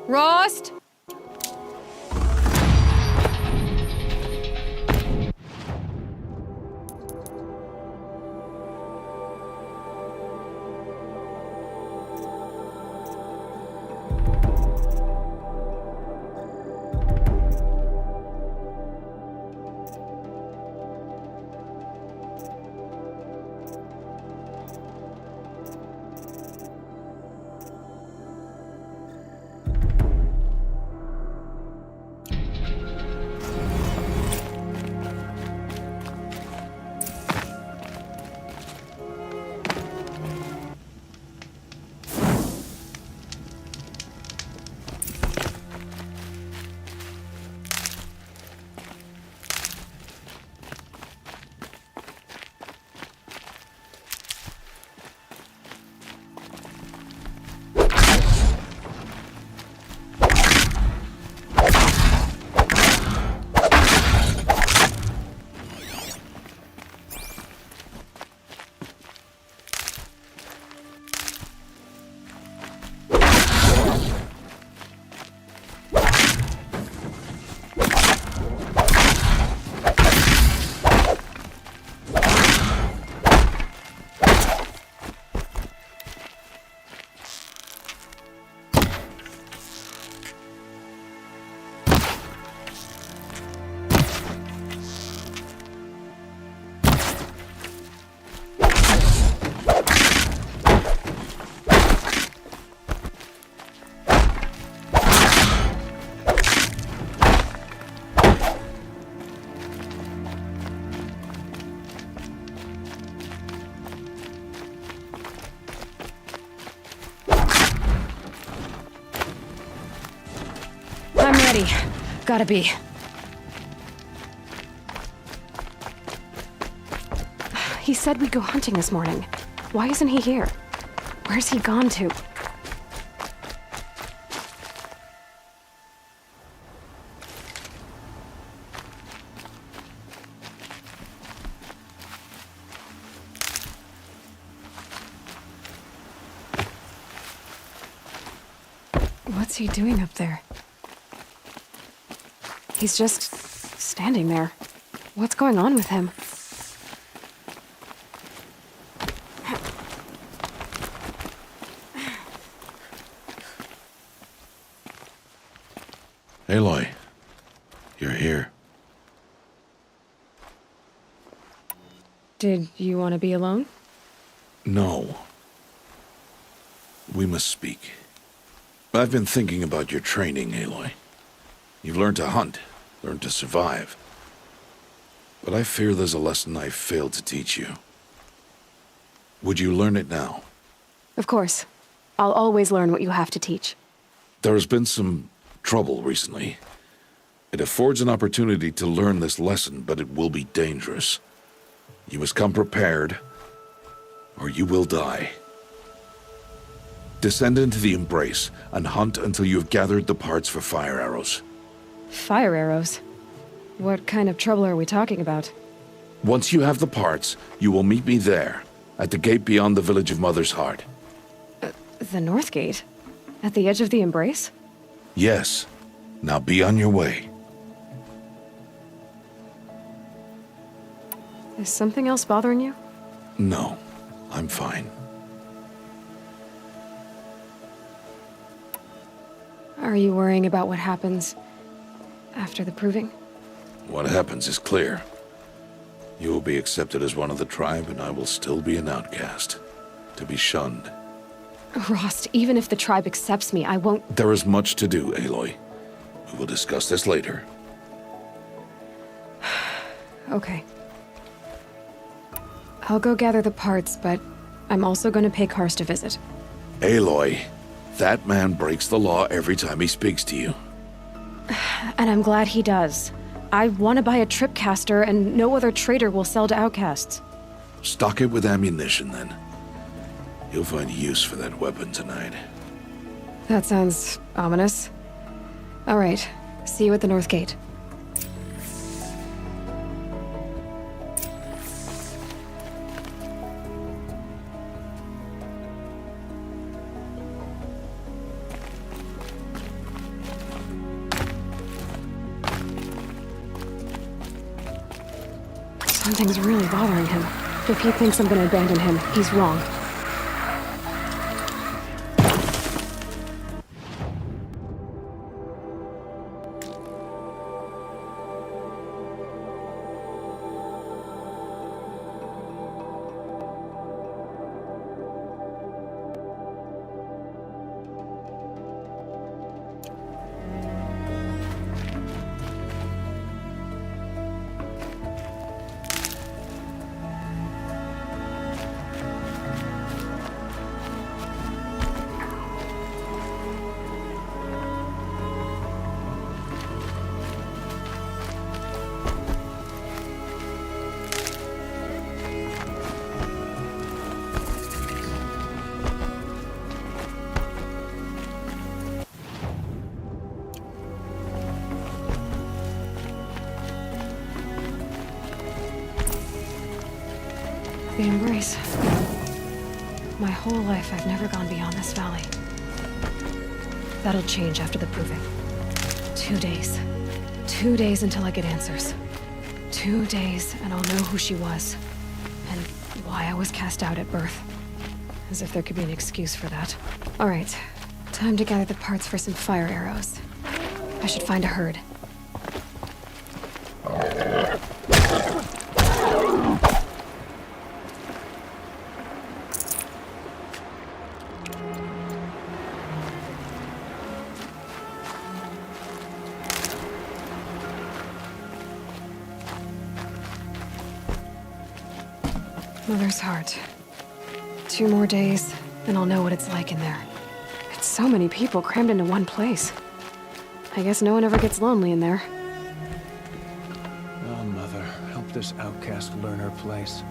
Rost? I'm ready. Gotta be. He said we'd go hunting this morning. Why isn't he here? Where's he gone to? What's he doing up there? He's just standing there. What's going on with him? Aloy, you're here. Did you want to be alone? No. We must speak. I've been thinking about your training, Aloy. You've learned to hunt, learned to survive. But I fear there's a lesson I failed to teach you. Would you learn it now? Of course. I'll always learn what you have to teach. There has been some trouble recently. It affords an opportunity to learn this lesson, but it will be dangerous. You must come prepared, or you will die. Descend into the Embrace and hunt until you have gathered the parts for fire arrows. Fire arrows? What kind of trouble are we talking about? Once you have the parts, you will meet me there, at the gate beyond the village of Mother's Heart. The North Gate? At the edge of the Embrace? Yes. Now be on your way. Is something else bothering you? No, I'm fine. Are you worrying about what happens after the proving? What happens is clear. You will be accepted as one of the tribe, and I will still be an outcast, to be shunned. Rost, even if the tribe accepts me, I won't... There is much to do, Aloy. We will discuss this later. Okay. I'll go gather the parts, but I'm also going to pay Karst a visit. Aloy, that man breaks the law every time he speaks to you. And I'm glad he does. I want to buy a tripcaster, and no other trader will sell to outcasts. Stock it with ammunition, then. You'll find use for that weapon tonight. That sounds ominous. All right. See you at the North Gate. Something's really bothering him. If he thinks I'm gonna abandon him, he's wrong. The Embrace. My whole life, I've never gone beyond this valley. That'll change after the proving. 2 days. 2 days until I get answers. 2 days, and I'll know who she was. And why I was cast out at birth. As if there could be an excuse for that. Alright. Time to gather the parts for some fire arrows. I should find a herd. Mother's heart. 2 more days, and I'll know what it's like in there. It's so many people crammed into one place. I guess no one ever gets lonely in there. Oh, Mother, help this outcast learn her place.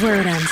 is where it ends.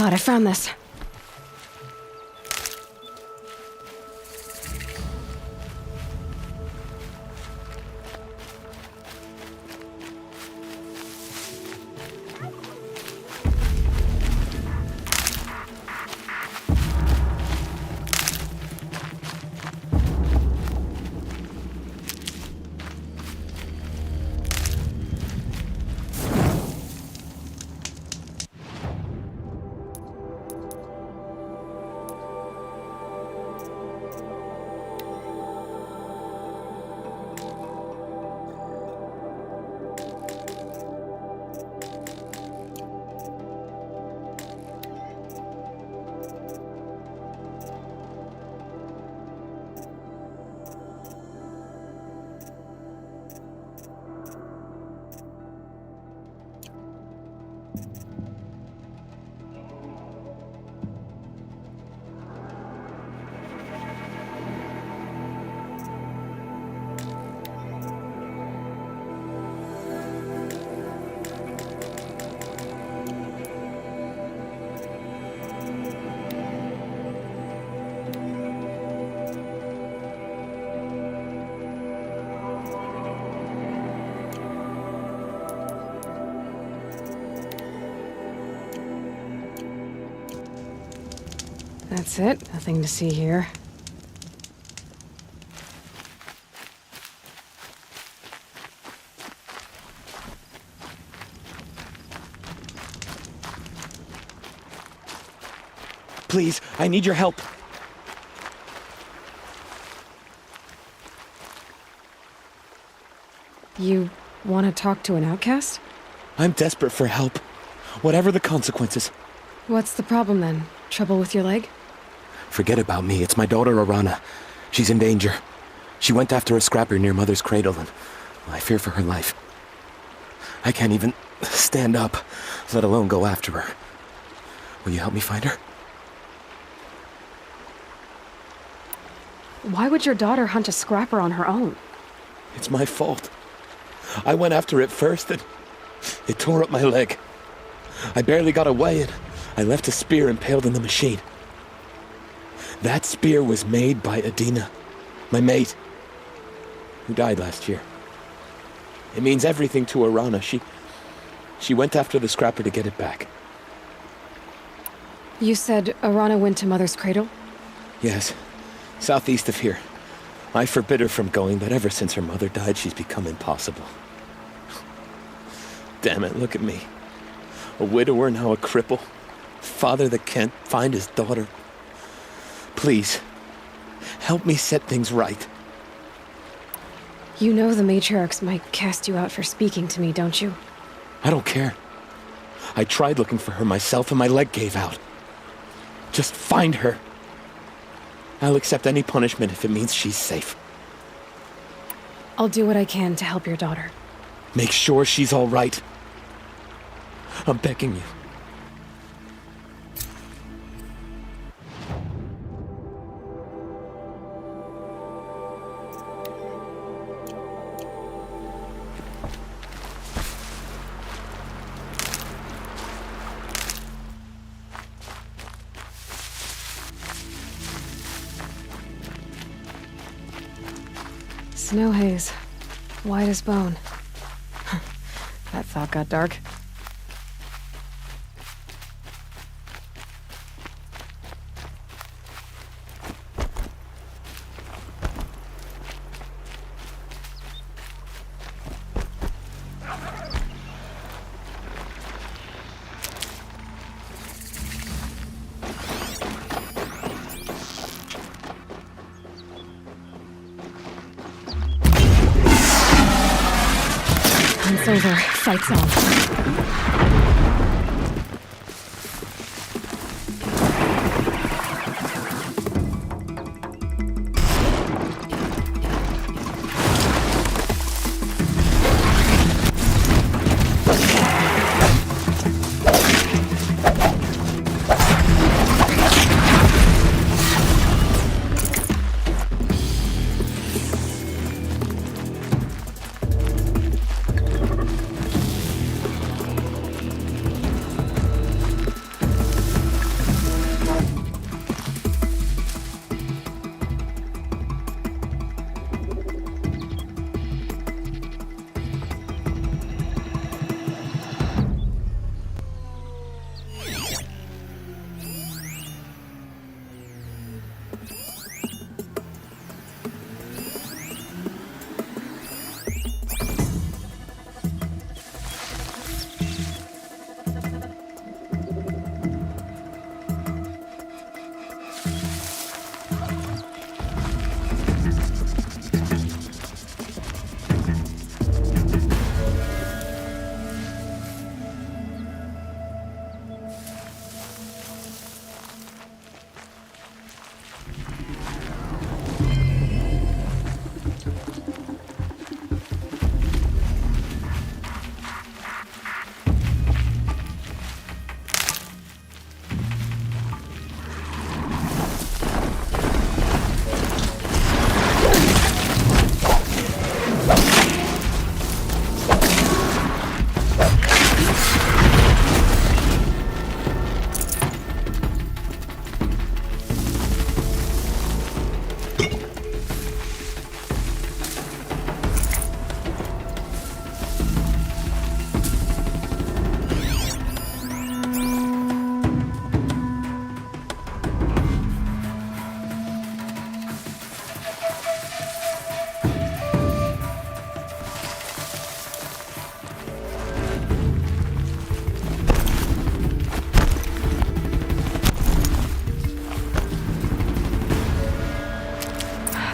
God, I found this. That's it. Nothing to see here. Please, I need your help. You want to talk to an outcast? I'm desperate for help. Whatever the consequences. What's the problem then? Trouble with your leg? Forget about me. It's my daughter, Arana. She's in danger. She went after a scrapper near Mother's cradle, and I fear for her life. I can't even stand up, let alone go after her. Will you help me find her? Why would your daughter hunt a scrapper on her own? It's my fault. I went after it first, and it tore up my leg. I barely got away, and I left a spear impaled in the machine. That spear was made by Adina, my mate, who died last year. It means everything to Arana. She went after the scrapper to get it back. You said Arana went to Mother's cradle? Yes, southeast of here. I forbid her from going, but ever since her mother died, she's become impossible. Damn it, look at me. A widower, now a cripple. Father that can't find his daughter. Please, help me set things right. You know the matriarchs might cast you out for speaking to me, don't you? I don't care. I tried looking for her myself and my leg gave out. Just find her. I'll accept any punishment if it means she's safe. I'll do what I can to help your daughter. Make sure she's all right. I'm begging you. Snow haze. White as bone. That thought got dark. Hunt's over. Fight's on.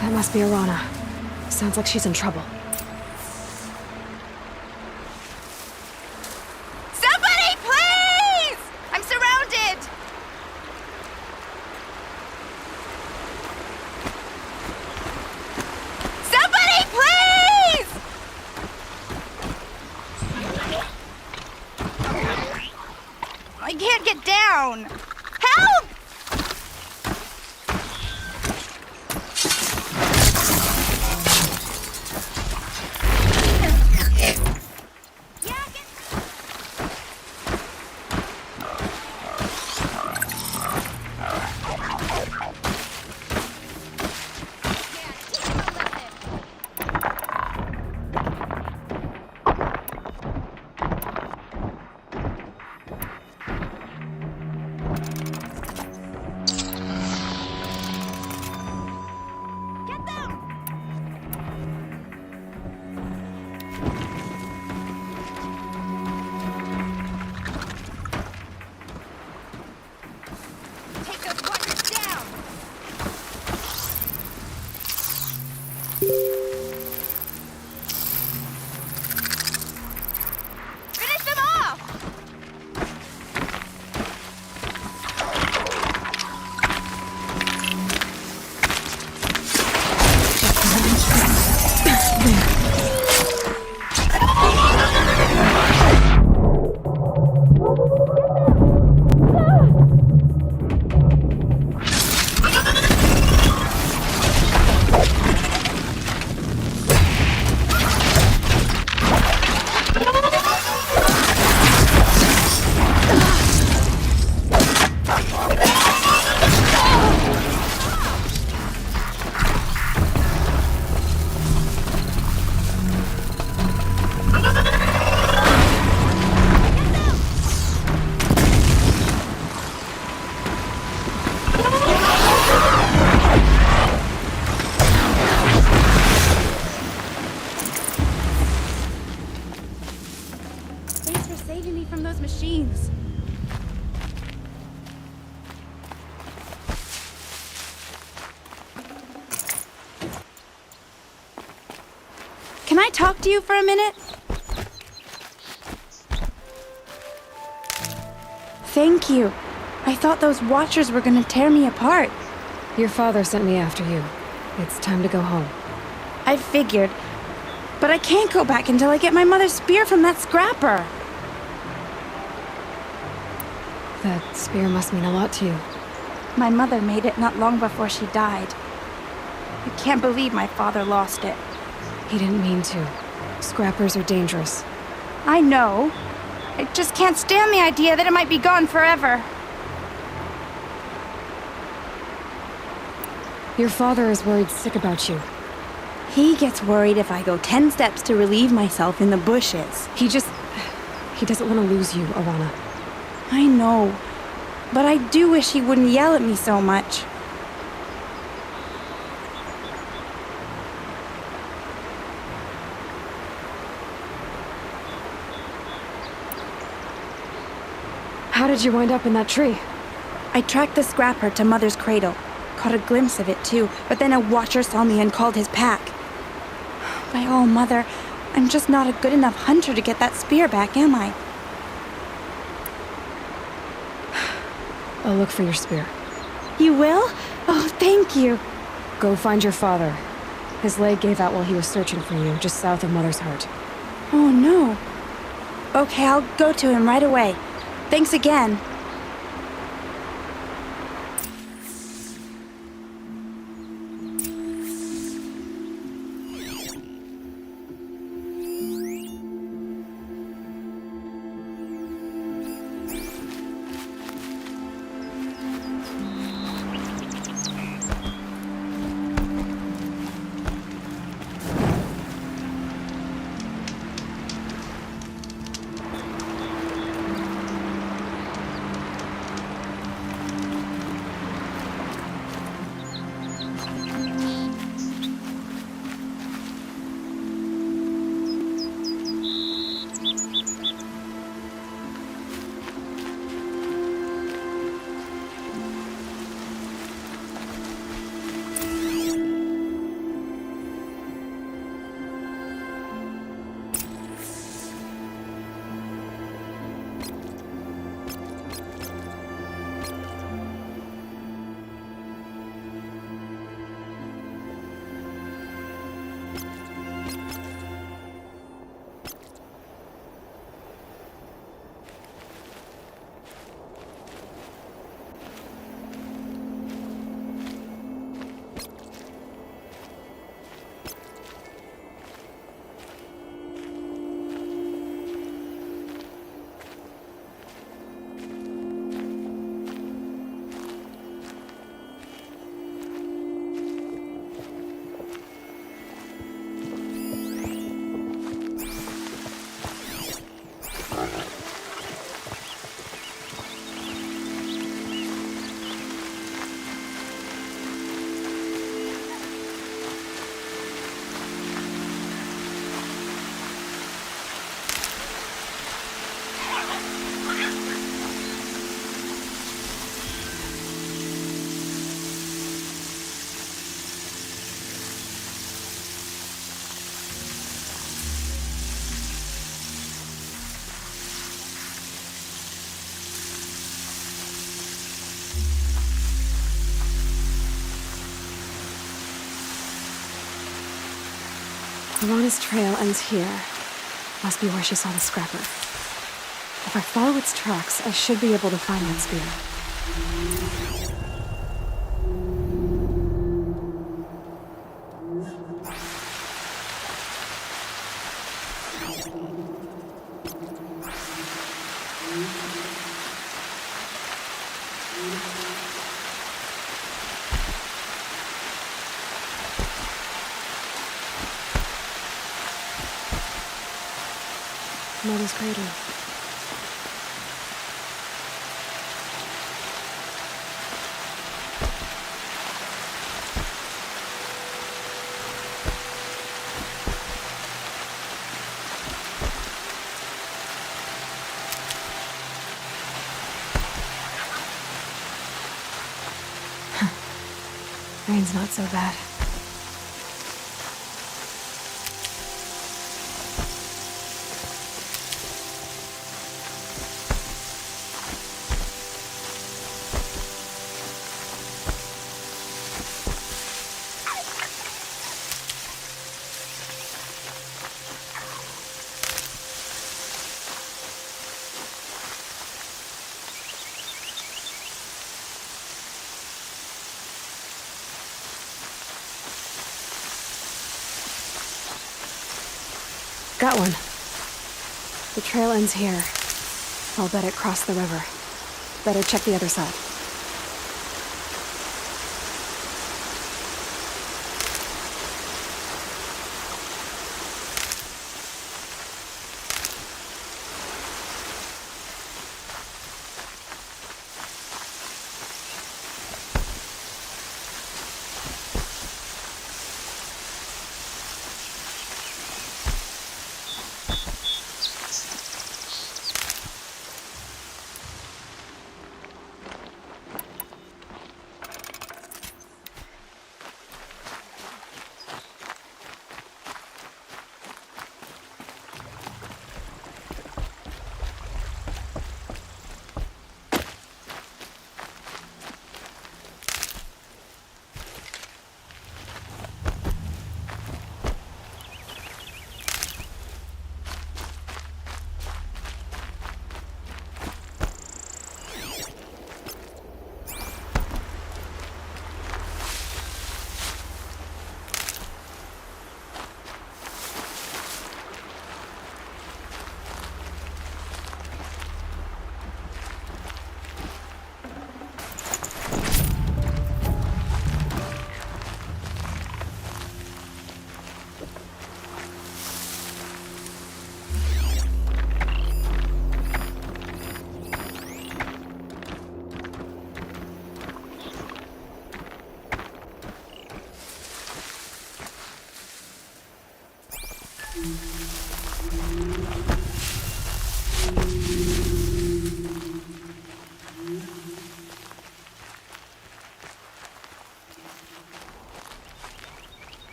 That must be Arana. Sounds like she's in trouble. down! Help! Take those watchers down! Finish them off! Thanks for saving me from those machines. Can I talk to you for a minute? Thank you. I thought those watchers were gonna tear me apart. Your father sent me after you. It's time to go home. I figured. But I can't go back until I get my mother's spear from that scrapper. That spear must mean a lot to you. My mother made it not long before she died. I can't believe my father lost it. He didn't mean to. Scrappers are dangerous. I know. I just can't stand the idea that it might be gone forever. Your father is worried sick about you. He gets worried if I go 10 steps to relieve myself in the bushes. He doesn't want to lose you, Alana. I know. But I do wish he wouldn't yell at me so much. How did you wind up in that tree? I tracked the scrapper to Mother's cradle. Caught a glimpse of it too, but then a watcher saw me and called his pack. By all, Mother, I'm just not a good enough hunter to get that spear back, am I? I'll look for your spear. You will? Oh, thank you. Go find your father. His leg gave out while he was searching for you, just south of Mother's Heart. Oh, no. Okay, I'll go to him right away. Thanks again. Alana's trail ends here. Must be where she saw the scrapper. If I follow its tracks, I should be able to find that spear. Mother's cradle. Rain's not so bad. Got one. The trail ends here. I'll bet it crossed the river. Better check the other side.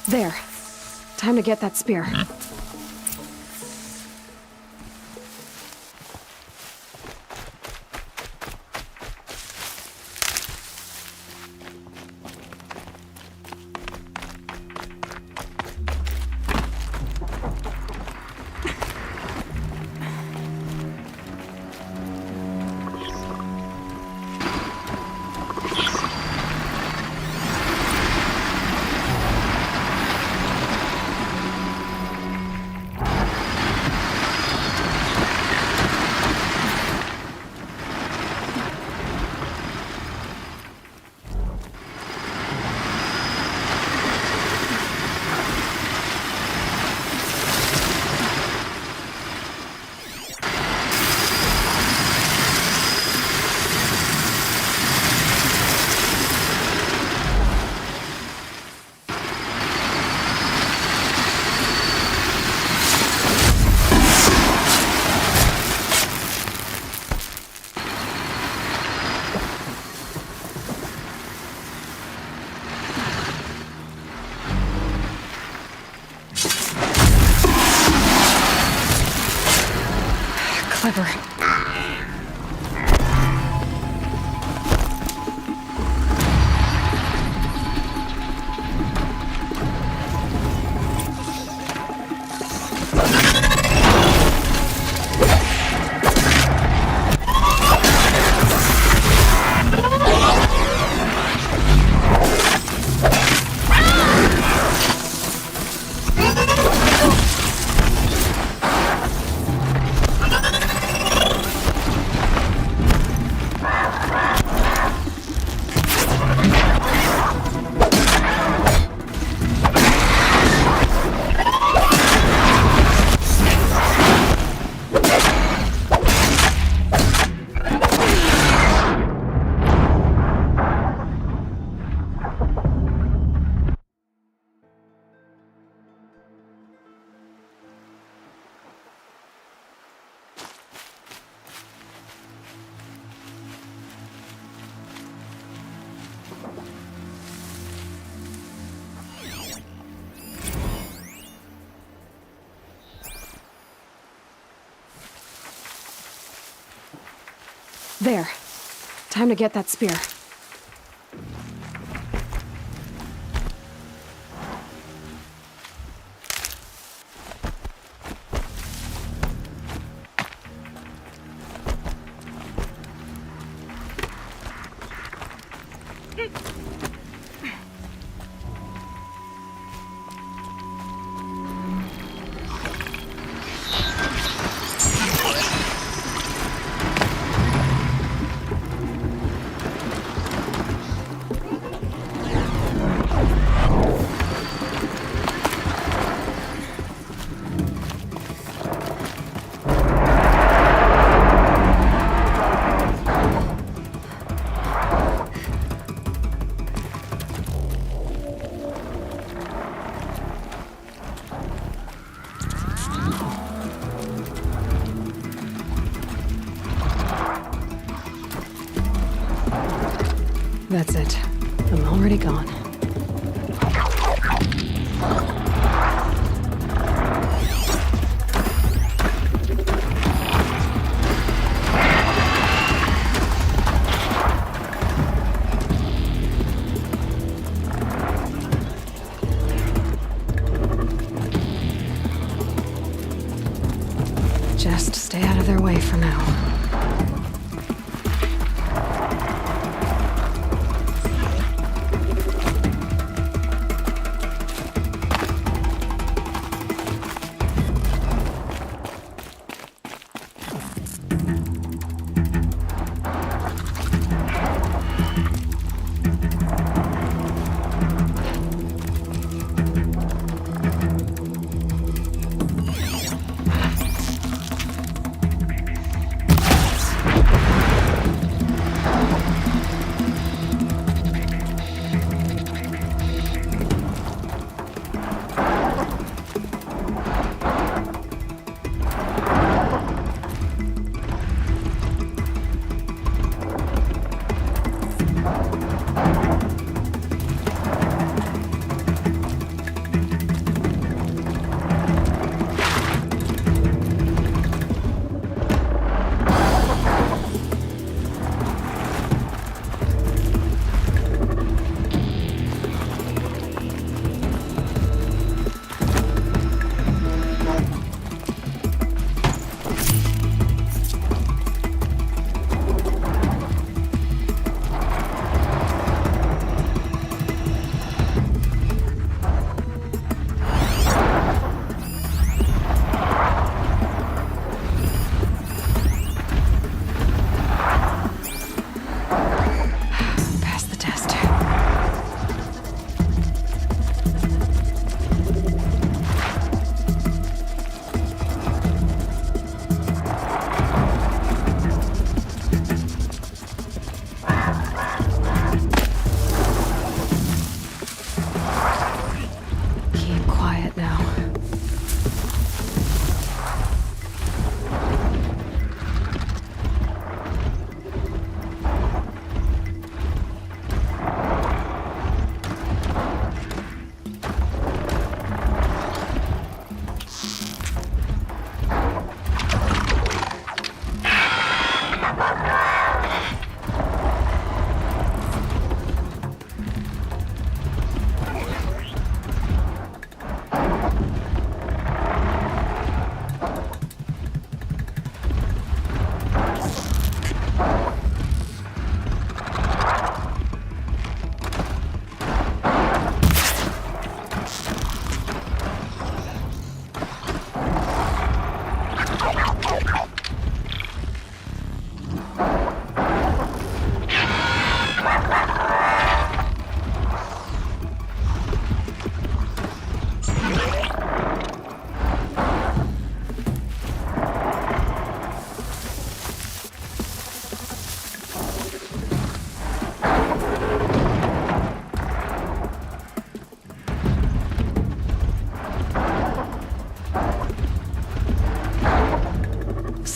There. Time to get that spear. Clever. There. Time to get that spear. That's it. I'm already gone. Just stay out of their way for now.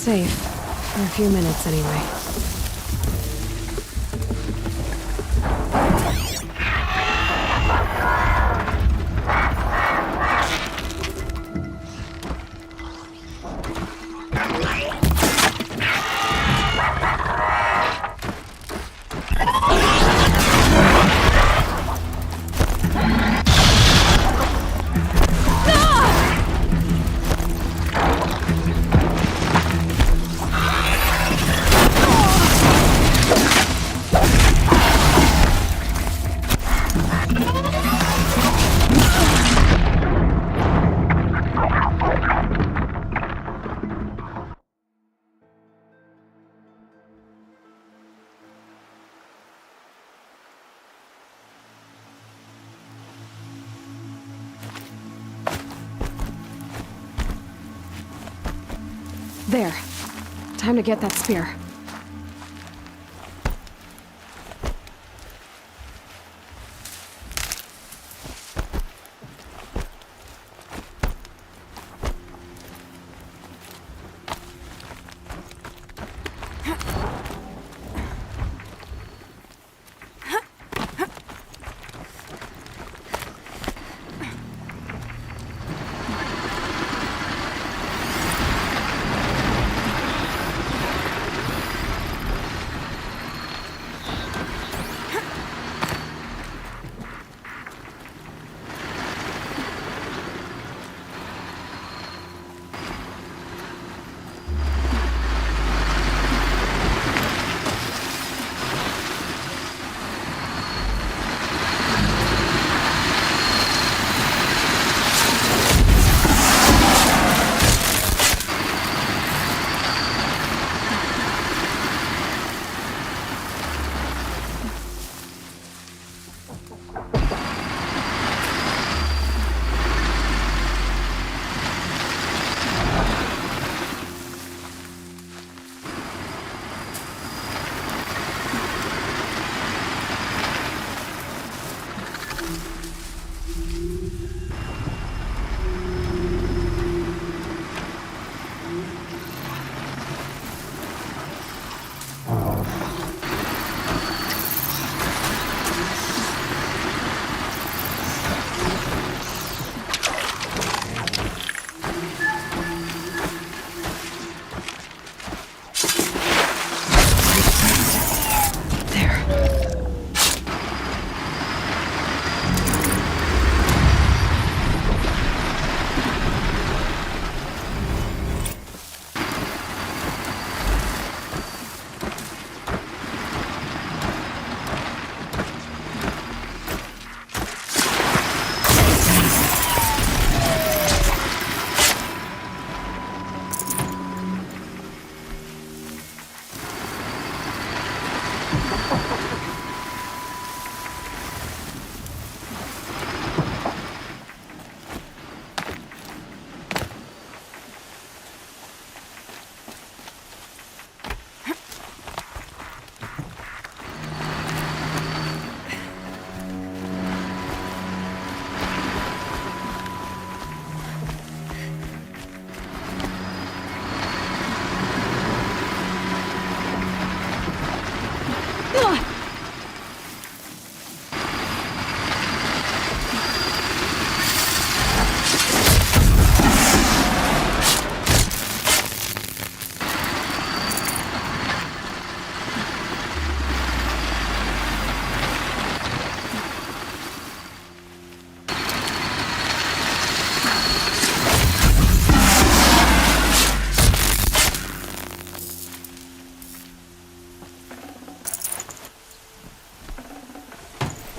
safe. For a few minutes, anyway. There. Time to get that spear.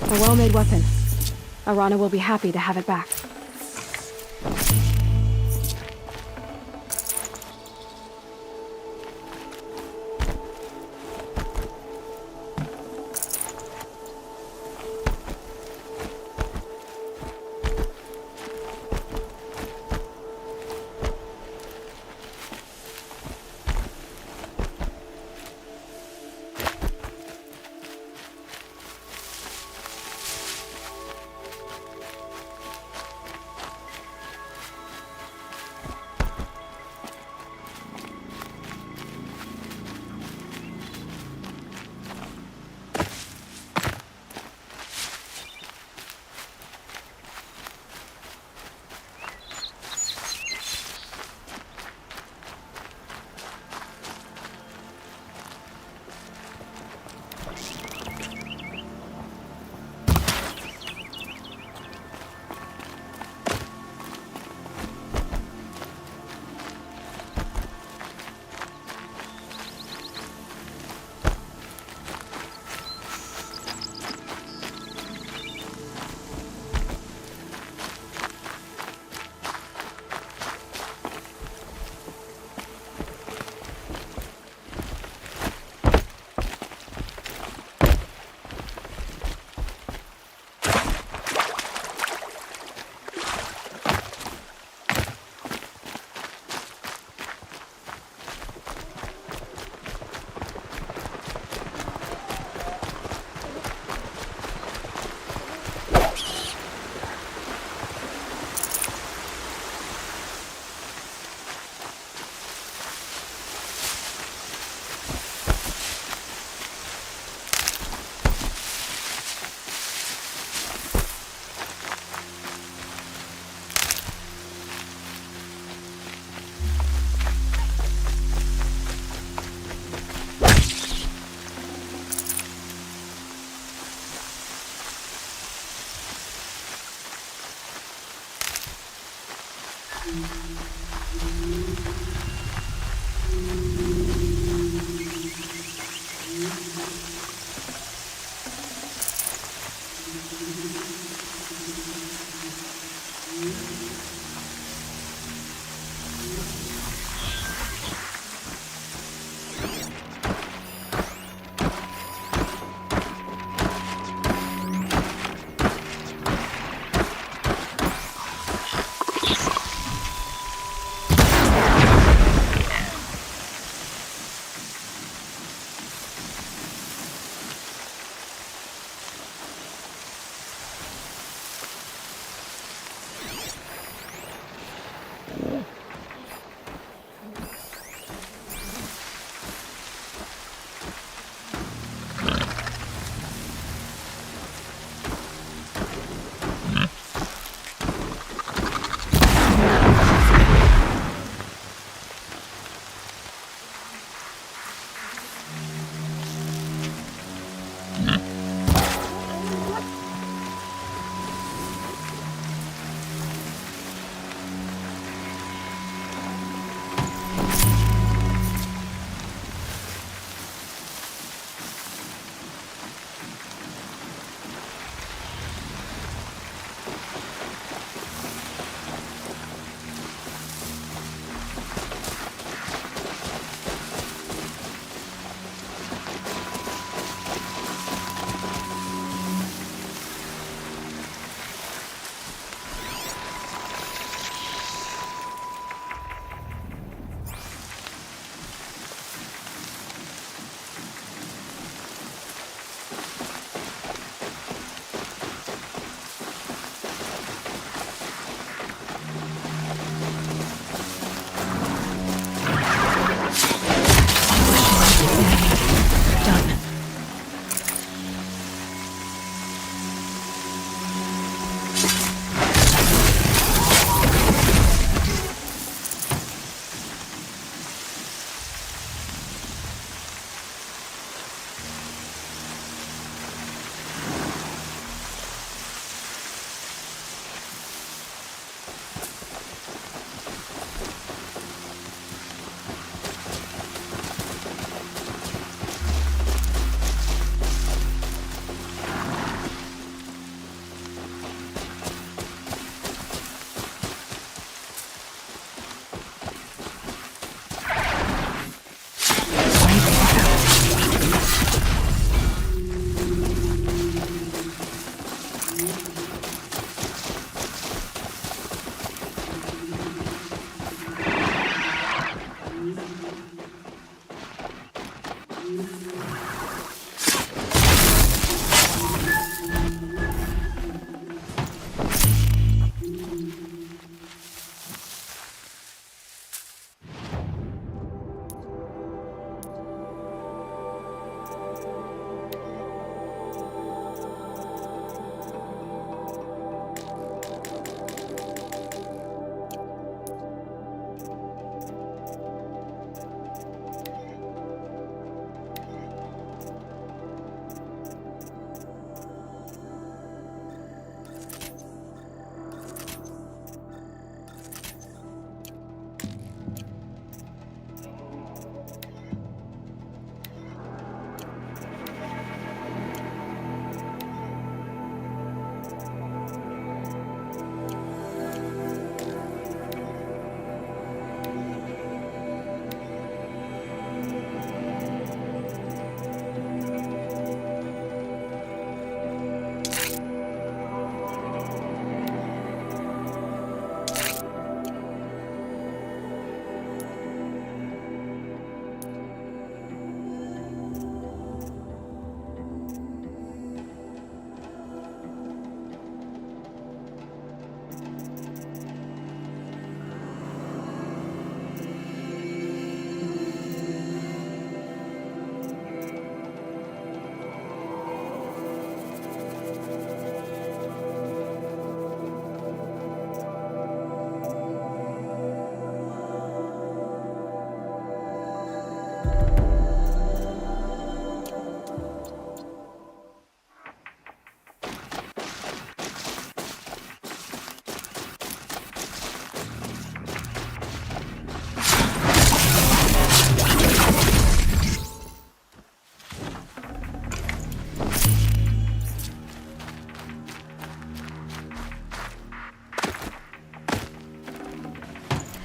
A well-made weapon. Arana will be happy to have it back.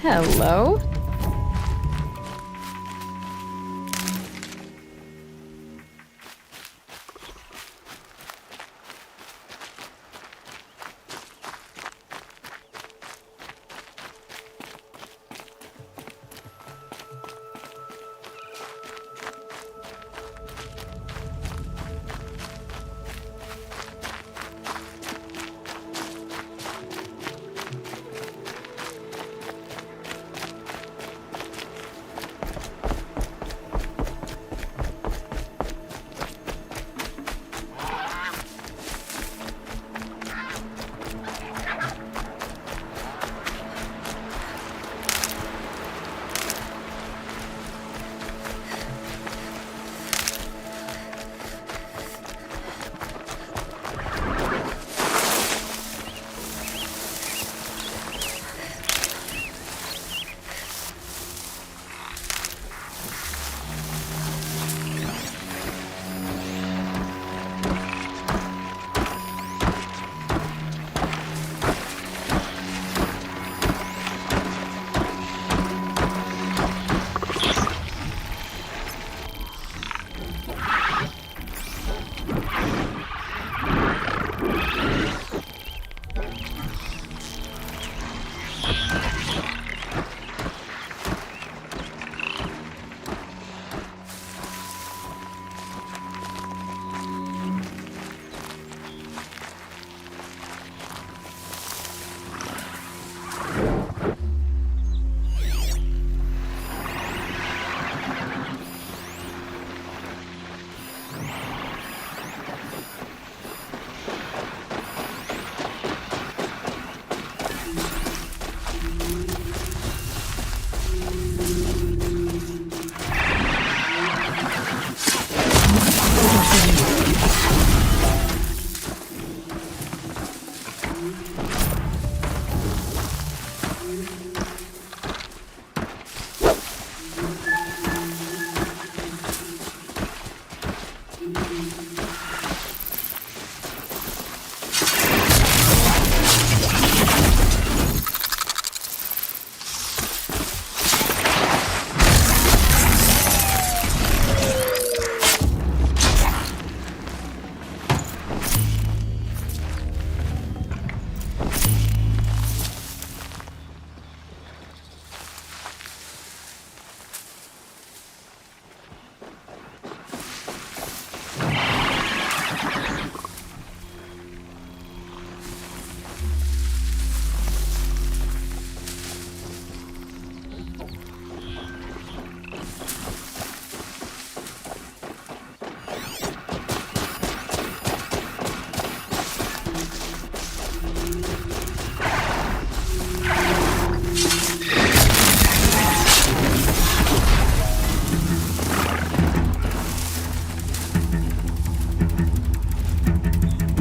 Hello?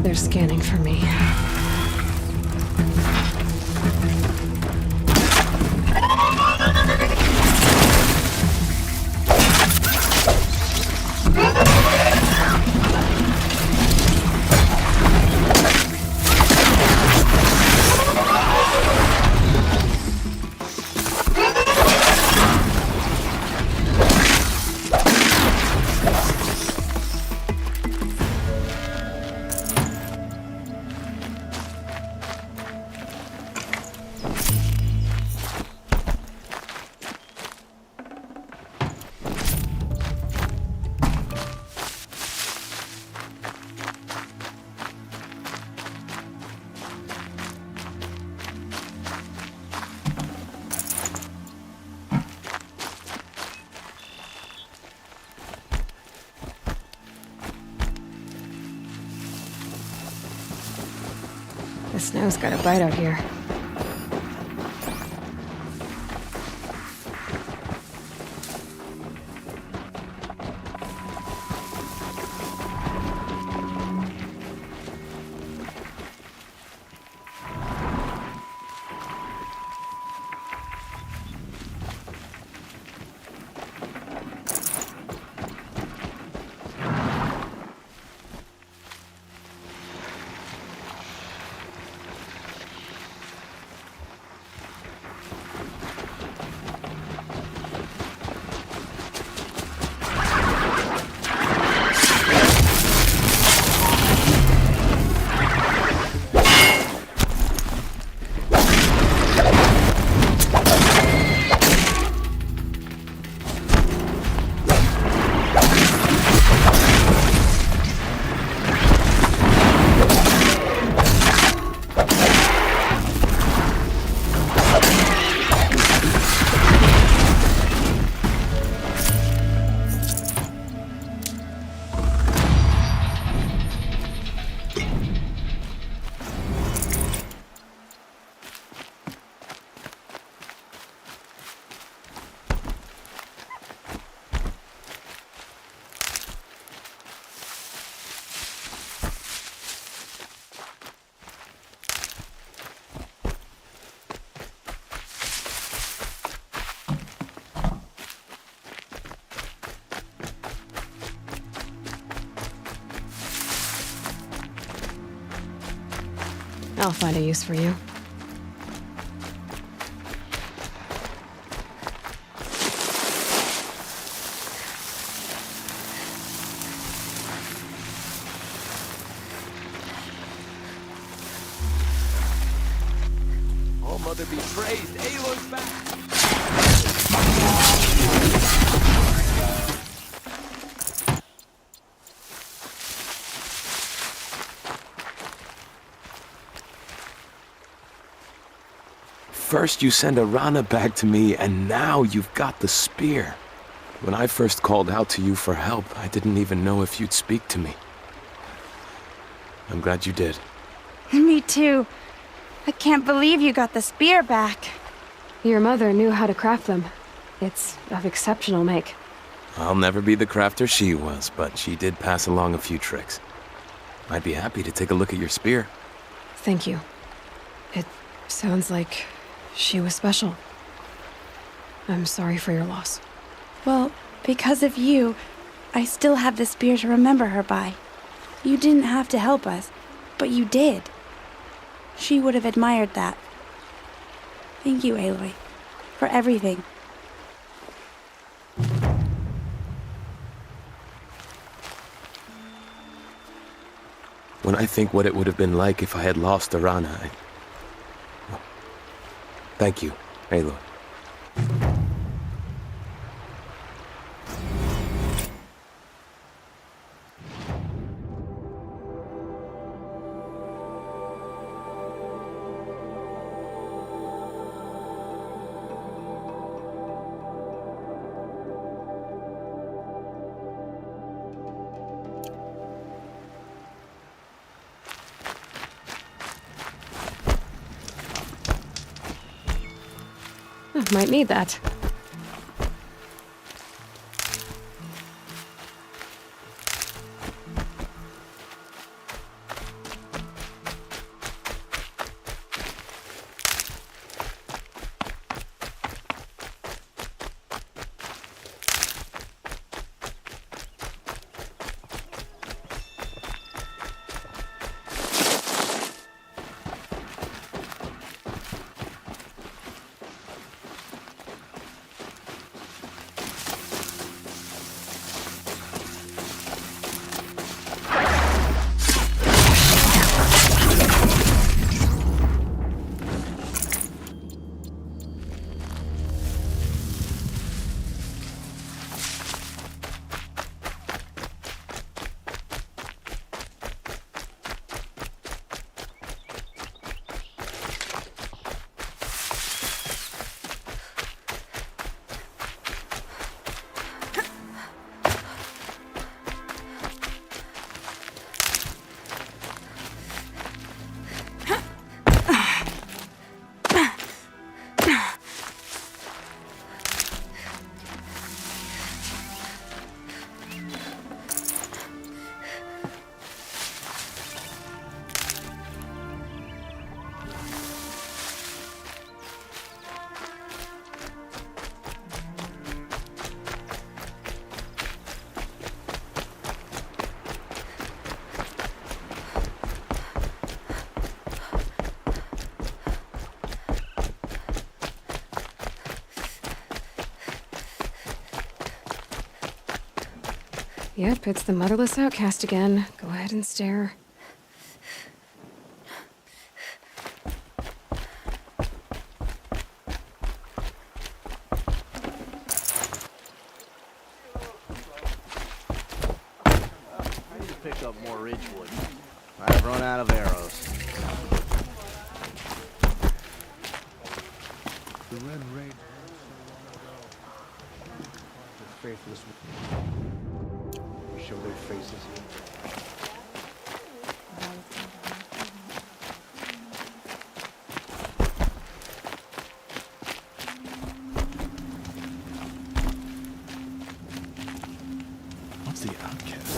They're scanning for me. The snow's got a bite out here. I'll find a use for you. All Mother be praised. Aloy's back. First you send Arana back to me, and now you've got the spear. When I first called out to you for help, I didn't even know if you'd speak to me. I'm glad you did. Me too. I can't believe you got the spear back. Your mother knew how to craft them. It's of exceptional make. I'll never be the crafter she was, but she did pass along a few tricks. I'd be happy to take a look at your spear. Thank you. It sounds like she was special. I'm sorry for your loss. Well, because of you, I still have the spear to remember her by. You didn't have to help us, but you did. She would have admired that. Thank you, Aloy, for everything. When I think what it would have been like if I had lost Arana, well, thank you, Aloy. Might need that. Yep, it's the motherless outcast again. Go ahead and stare. I need to pick up more ridgewood. I've run out of arrows. The Red Raid the faithless show their faces. What's the outcast?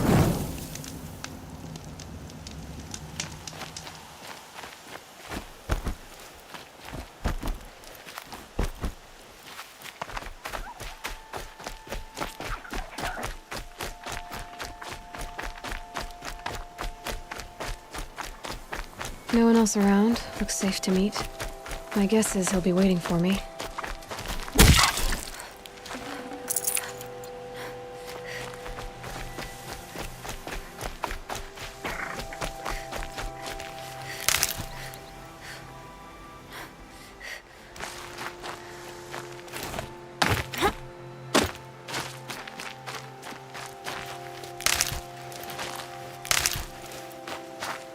No one else around. Looks safe to meet. My guess is he'll be waiting for me.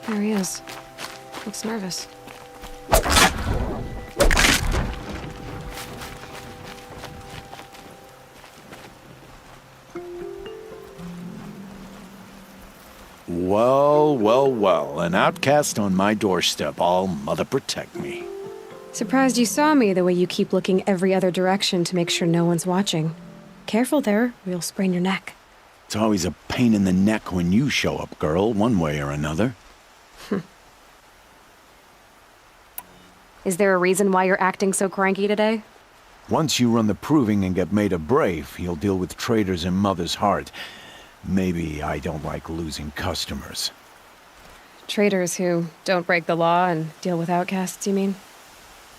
There he is. Looks nervous. Well, well, well. An outcast on my doorstep. All mother protect me. Surprised you saw me the way you keep looking every other direction to make sure no one's watching. Careful there, or you'll sprain your neck. It's always a pain in the neck when you show up, girl, one way or another. Is there a reason why you're acting so cranky today? Once you run the proving and get made a brave, you'll deal with traitors in Mother's Heart. Maybe I don't like losing customers. Traitors who don't break the law and deal with outcasts, you mean?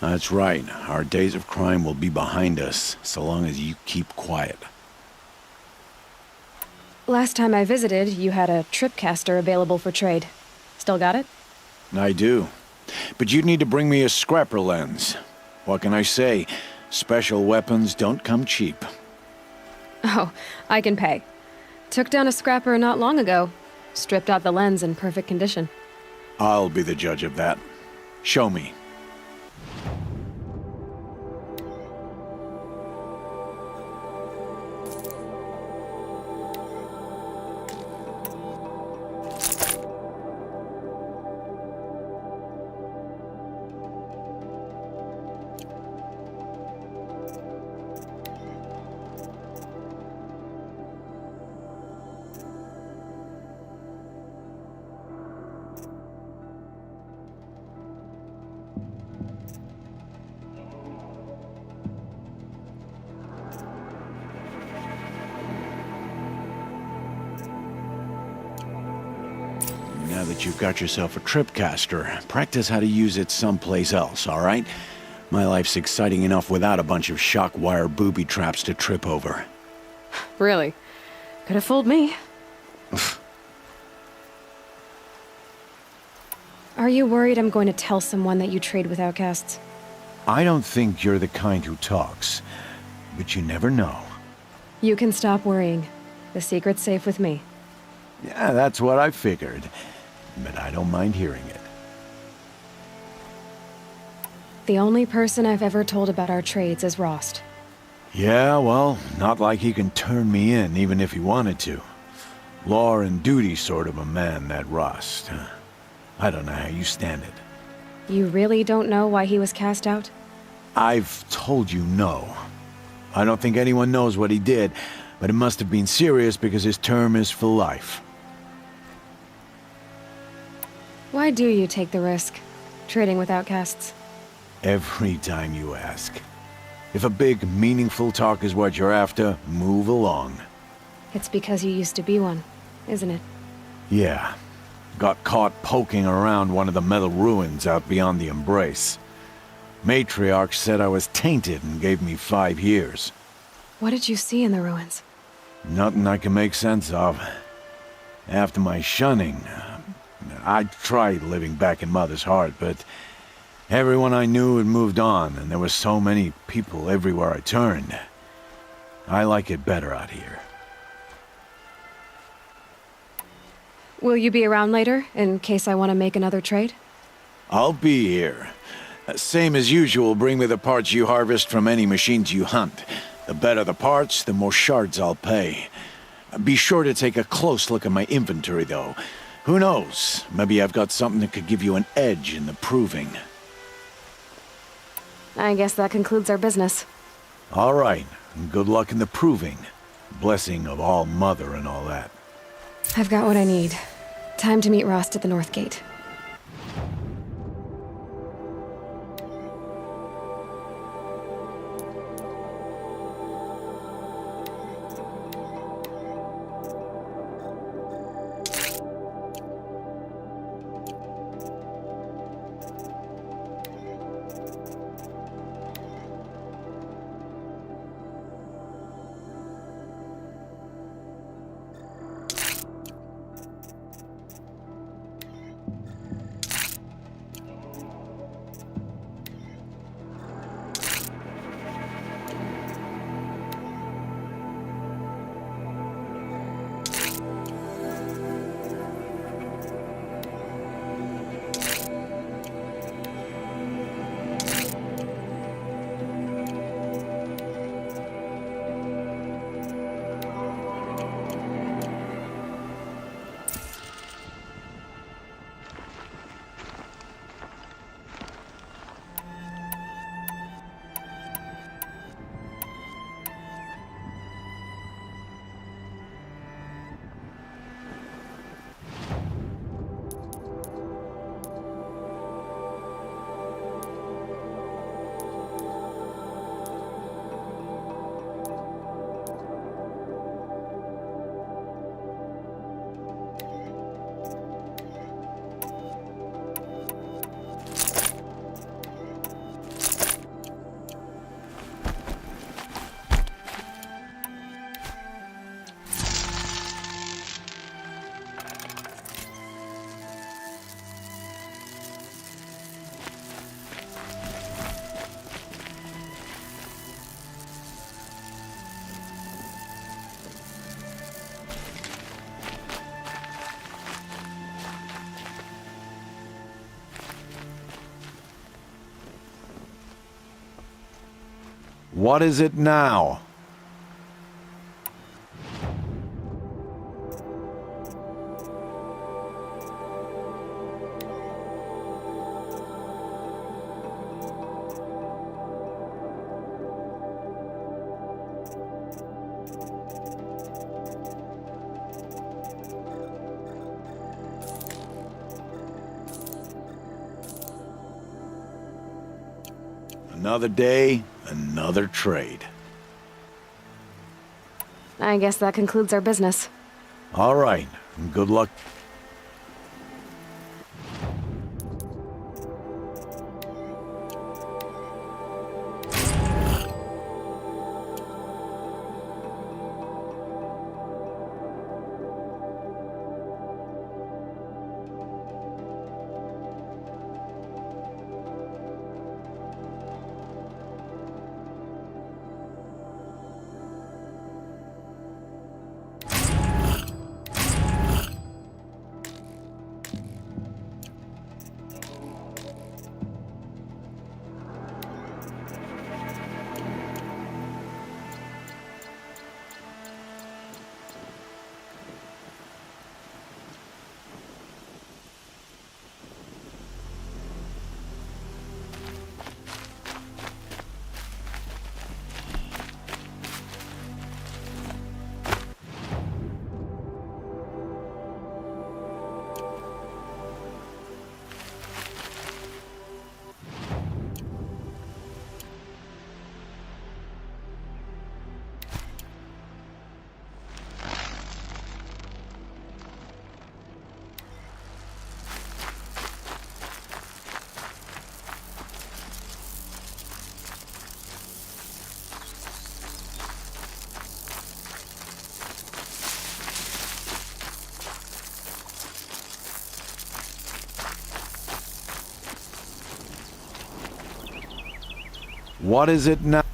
That's right. Our days of crime will be behind us, so long as you keep quiet. Last time I visited, you had a tripcaster available for trade. Still got it? I do. But you'd need to bring me a scrapper lens. What can I say? Special weapons don't come cheap. Oh, I can pay. Took down a scrapper not long ago. Stripped out the lens in perfect condition. I'll be the judge of that. Show me. Now that you've got yourself a tripcaster, practice how to use it someplace else, all right? My life's exciting enough without a bunch of shock wire booby traps to trip over. Really? Could have fooled me. Are you worried I'm going to tell someone that you trade with outcasts? I don't think you're the kind who talks, but you never know. You can stop worrying. The secret's safe with me. Yeah, that's what I figured, but I don't mind hearing it. The only person I've ever told about our trades is Rost. Yeah, well, not like he can turn me in, even if he wanted to. Law and duty sort of a man, that Rost. I don't know how you stand it. You really don't know why he was cast out? I've told you no. I don't think anyone knows what he did, but it must have been serious because his term is for life. Why do you take the risk, trading with outcasts? Every time you ask. If a big, meaningful talk is what you're after, move along. It's because you used to be one, isn't it? Yeah. Got caught poking around one of the metal ruins out beyond the Embrace. Matriarch said I was tainted and gave me 5 years. What did you see in the ruins? Nothing I can make sense of. After my shunning, I tried living back in Mother's Heart, but everyone I knew had moved on, and there were so many people everywhere I turned. I like it better out here. Will you be around later, in case I want to make another trade? I'll be here. Same as usual, bring me the parts you harvest from any machines you hunt. The better the parts, the more shards I'll pay. Be sure to take a close look at my inventory, though. Who knows? Maybe I've got something that could give you an edge in the proving. I guess that concludes our business. All right. Good luck in the proving. Blessing of All Mother and all that. I've got what I need. Time to meet Rost at the North Gate. What is it now? Another day, another trade. I guess that concludes our business. All right, good luck. What is it now?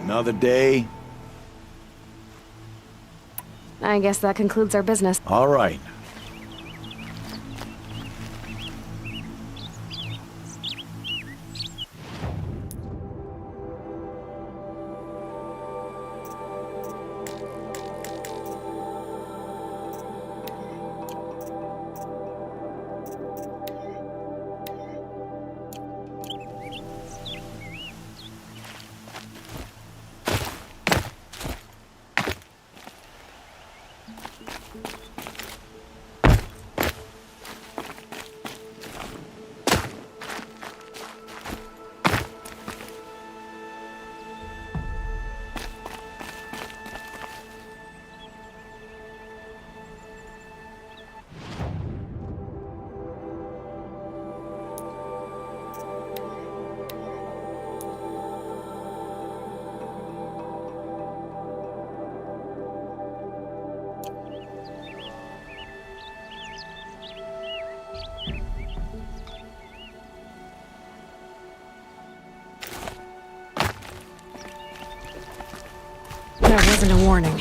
Another day. I guess that concludes our business. All right. That wasn't a warning.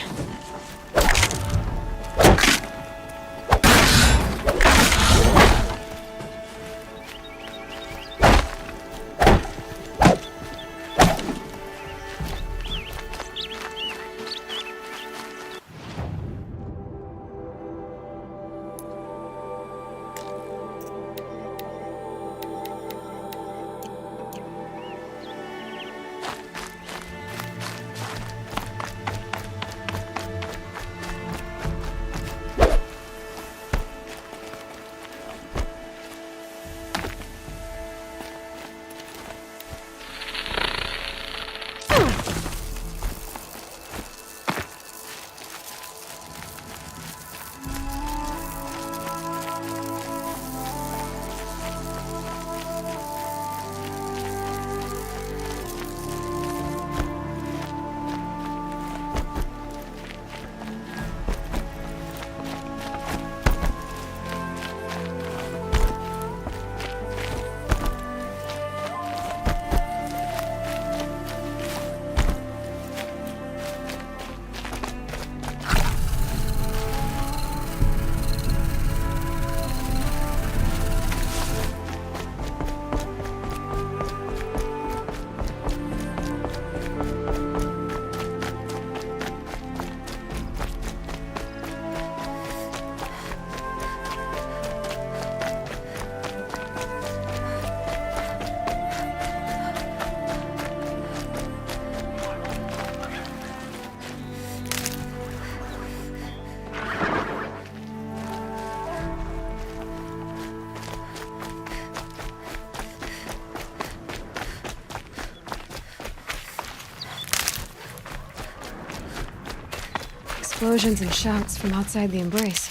explosions and shouts from outside the embrace.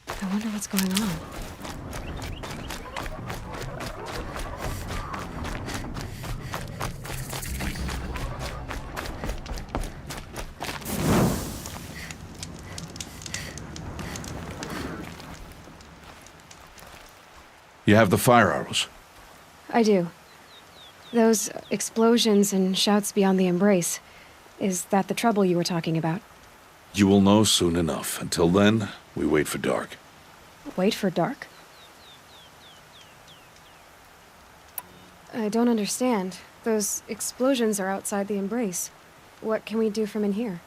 I wonder what's going on. You have the fire arrows. I do. Those explosions and shouts beyond the embrace. Is that the trouble you were talking about? You will know soon enough. Until then, we wait for dark. Wait for dark? I don't understand. Those explosions are outside the embrace. What can we do from in here?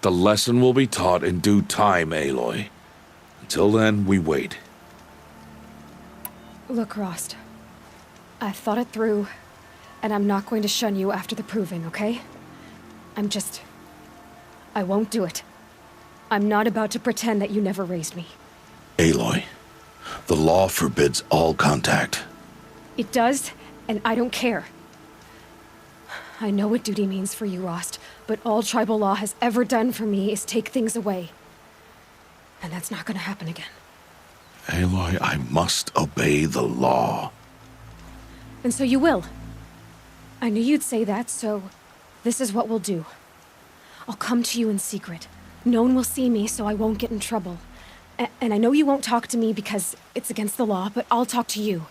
The lesson will be taught in due time, Aloy. Until then, we wait. Look, Rost. I thought it through, and I'm not going to shun you after the proving, okay? I won't do it. I'm not about to pretend that you never raised me. Aloy, the law forbids all contact. It does, and I don't care. I know what duty means for you, Rost, but all tribal law has ever done for me is take things away. And that's not gonna happen again. Aloy, I must obey the law. And so you will. I knew you'd say that, so this is what we'll do. I'll come to you in secret. No one will see me, so I won't get in trouble. And I know you won't talk to me because it's against the law, but I'll talk to you.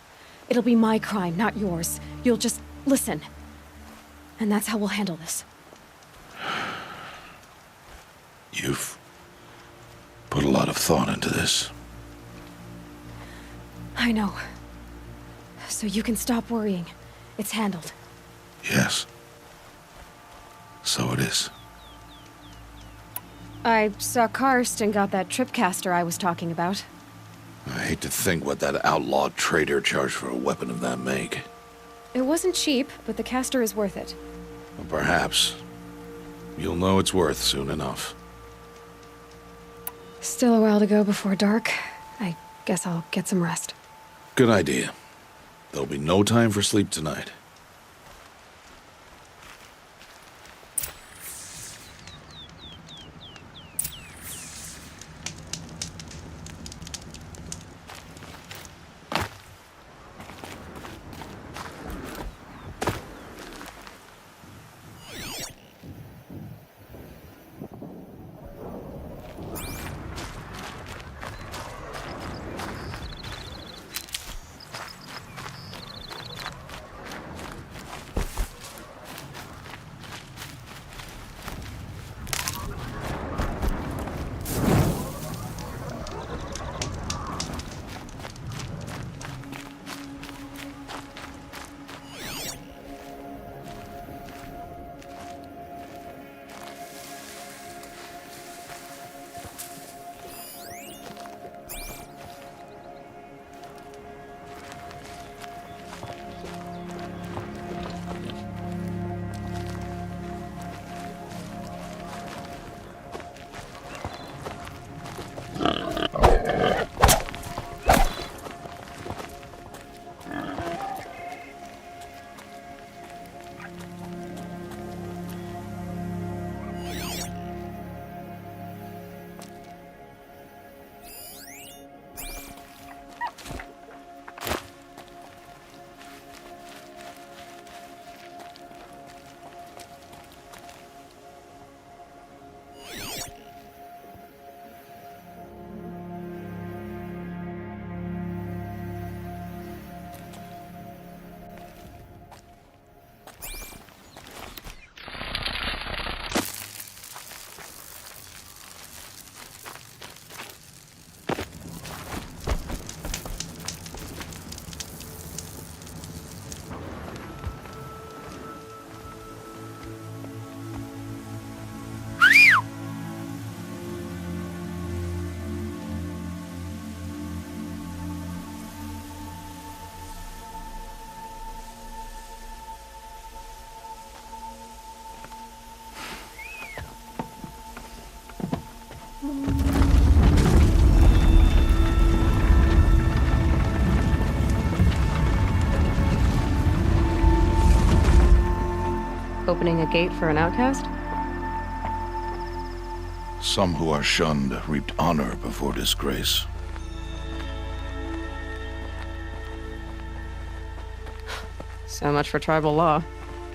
It'll be my crime, not yours. You'll just listen. And that's how we'll handle this. You've put a lot of thought into this. I know. So you can stop worrying. It's handled. Yes. So it is. I saw Karst and got that tripcaster I was talking about. I hate to think what that outlawed trader charged for a weapon of that make. It wasn't cheap, but the caster is worth it. Well, perhaps. You'll know it's worth soon enough. Still a while to go before dark. I guess I'll get some rest. Good idea. There'll be no time for sleep tonight. Opening a gate for an outcast? Some who are shunned reaped honor before disgrace. So much for tribal law.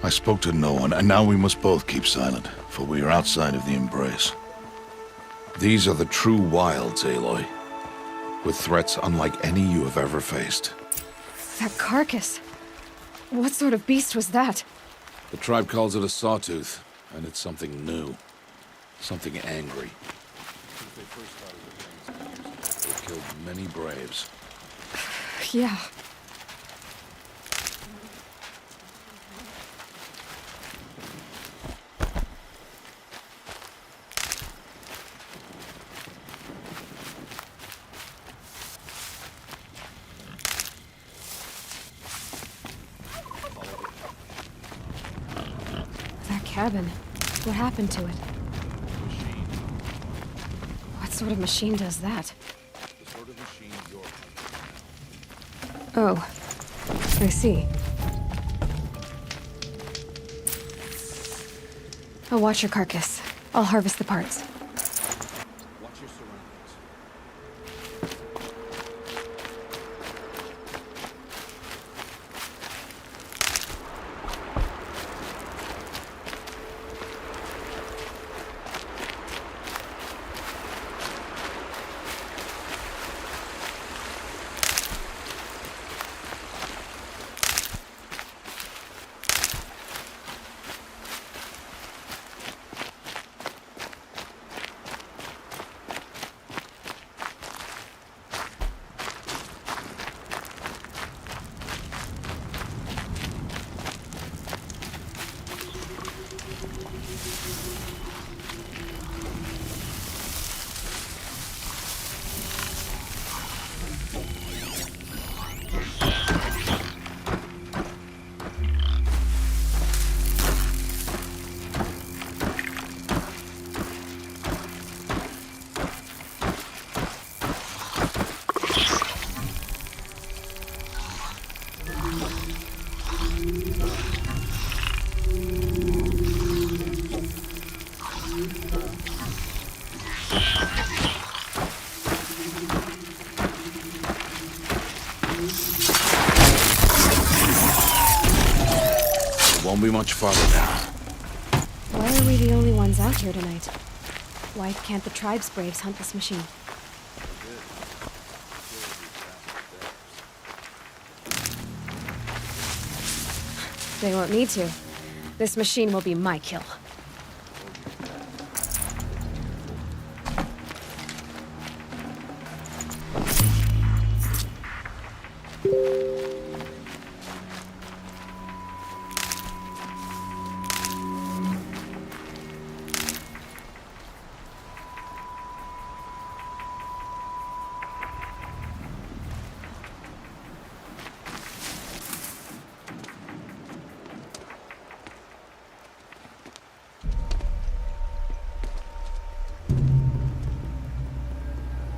I spoke to no one, and now we must both keep silent, for we are outside of the embrace. These are the true wilds, Aloy, with threats unlike any you have ever faced. That carcass. What sort of beast was that? The tribe calls it a sawtooth, and it's something new. Something angry. Since they first started the things, they've killed many braves. Yeah. That cabin. What happened to it? What sort of machine does that? The sort of machine you're Oh, I see. I'll watch your carcass. I'll harvest the parts. Watch your surroundings. Won't be much farther now. Why are we the only ones out here tonight? Why can't the tribe's braves hunt this machine? They won't need to. This machine will be my kill.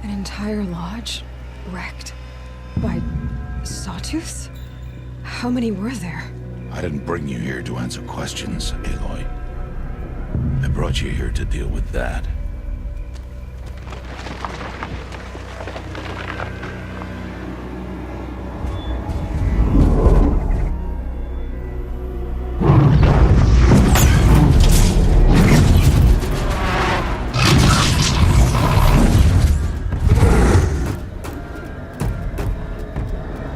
An entire lodge wrecked by sawtooths? How many were there? I didn't bring you here to answer questions, Aloy. I brought you here to deal with that.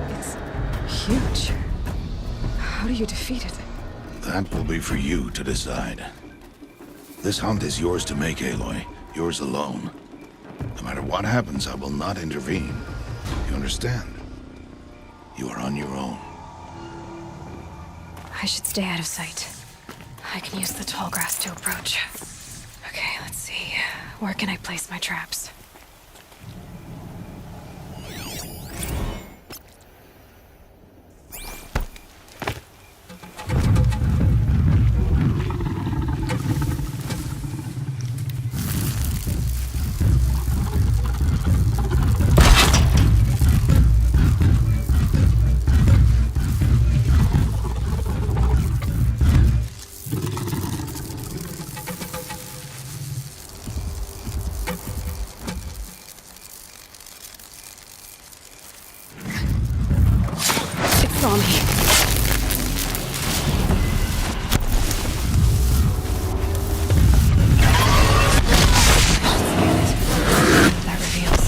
It's huge. How do you defeat it? That will be for you to decide. This hunt is yours to make, Aloy. Yours alone. No matter what happens, I will not intervene. You understand? You are on your own. I should stay out of sight. I can use the tall grass to approach. Okay, let's see. Where can I place my traps? saw me. That reveals.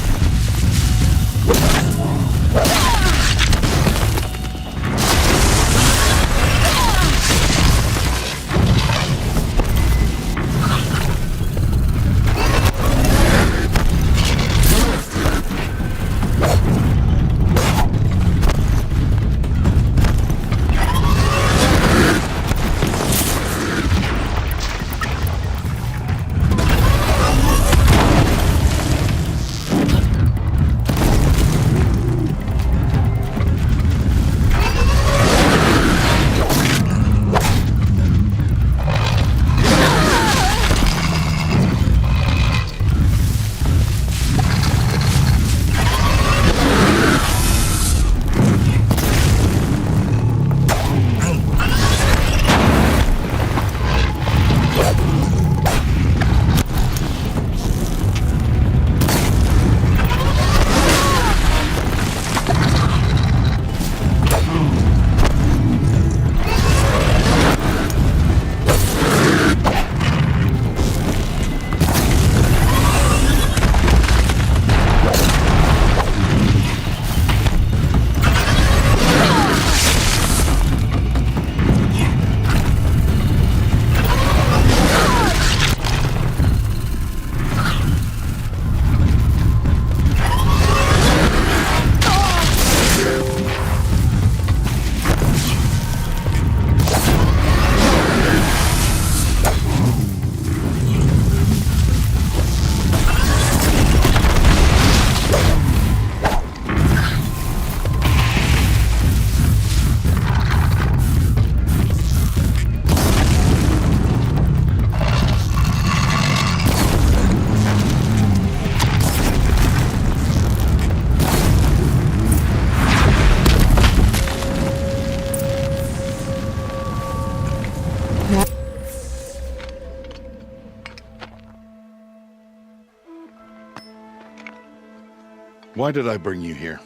Why did I bring you here?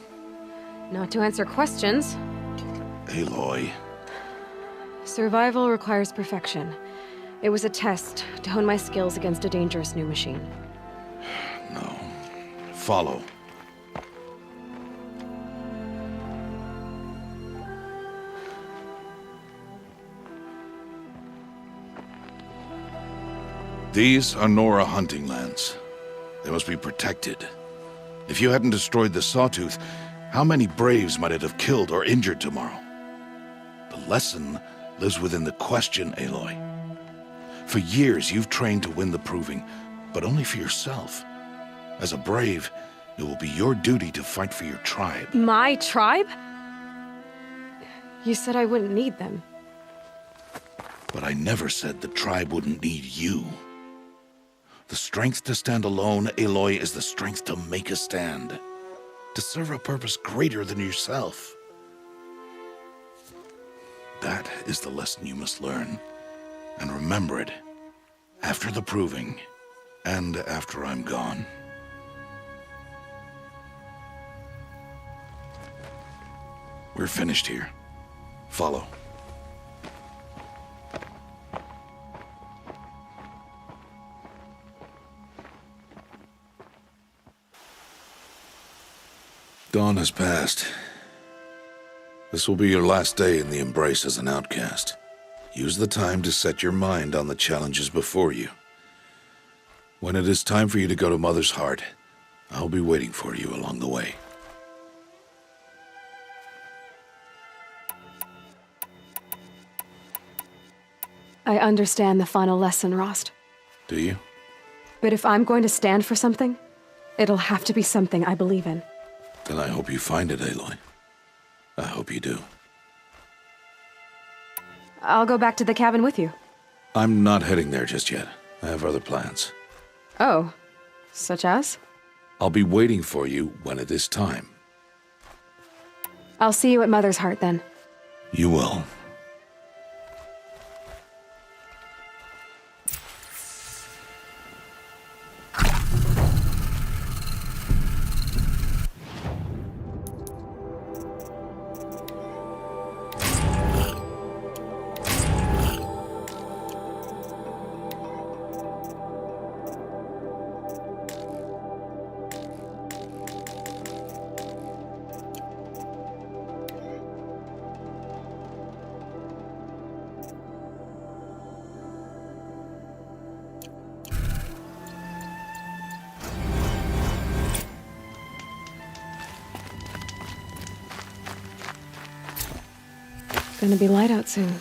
Not to answer questions. Aloy. Survival requires perfection. It was a test to hone my skills against a dangerous new machine. No. Follow. These are Nora hunting lands. They must be protected. If you hadn't destroyed the Sawtooth, how many Braves might it have killed or injured tomorrow? The lesson lives within the question, Aloy. For years, you've trained to win the Proving, but only for yourself. As a Brave, it will be your duty to fight for your tribe. My tribe? You said I wouldn't need them. But I never said the tribe wouldn't need you. The strength to stand alone, Aloy, is the strength to make a stand. To serve a purpose greater than yourself. That is the lesson you must learn. And remember it. After the Proving. And after I'm gone. We're finished here. Follow. Dawn has passed. This will be your last day in the Embrace as an outcast. Use the time to set your mind on the challenges before you. When it is time for you to go to Mother's Heart, I'll be waiting for you along the way. I understand the final lesson, Rost. Do you? But if I'm going to stand for something, it'll have to be something I believe in. Then I hope you find it, Aloy. I hope you do. I'll go back to the cabin with you. I'm not heading there just yet. I have other plans. Oh, such as? I'll be waiting for you when it is time. I'll see you at Mother's Heart then. You will. gonna be light out soon.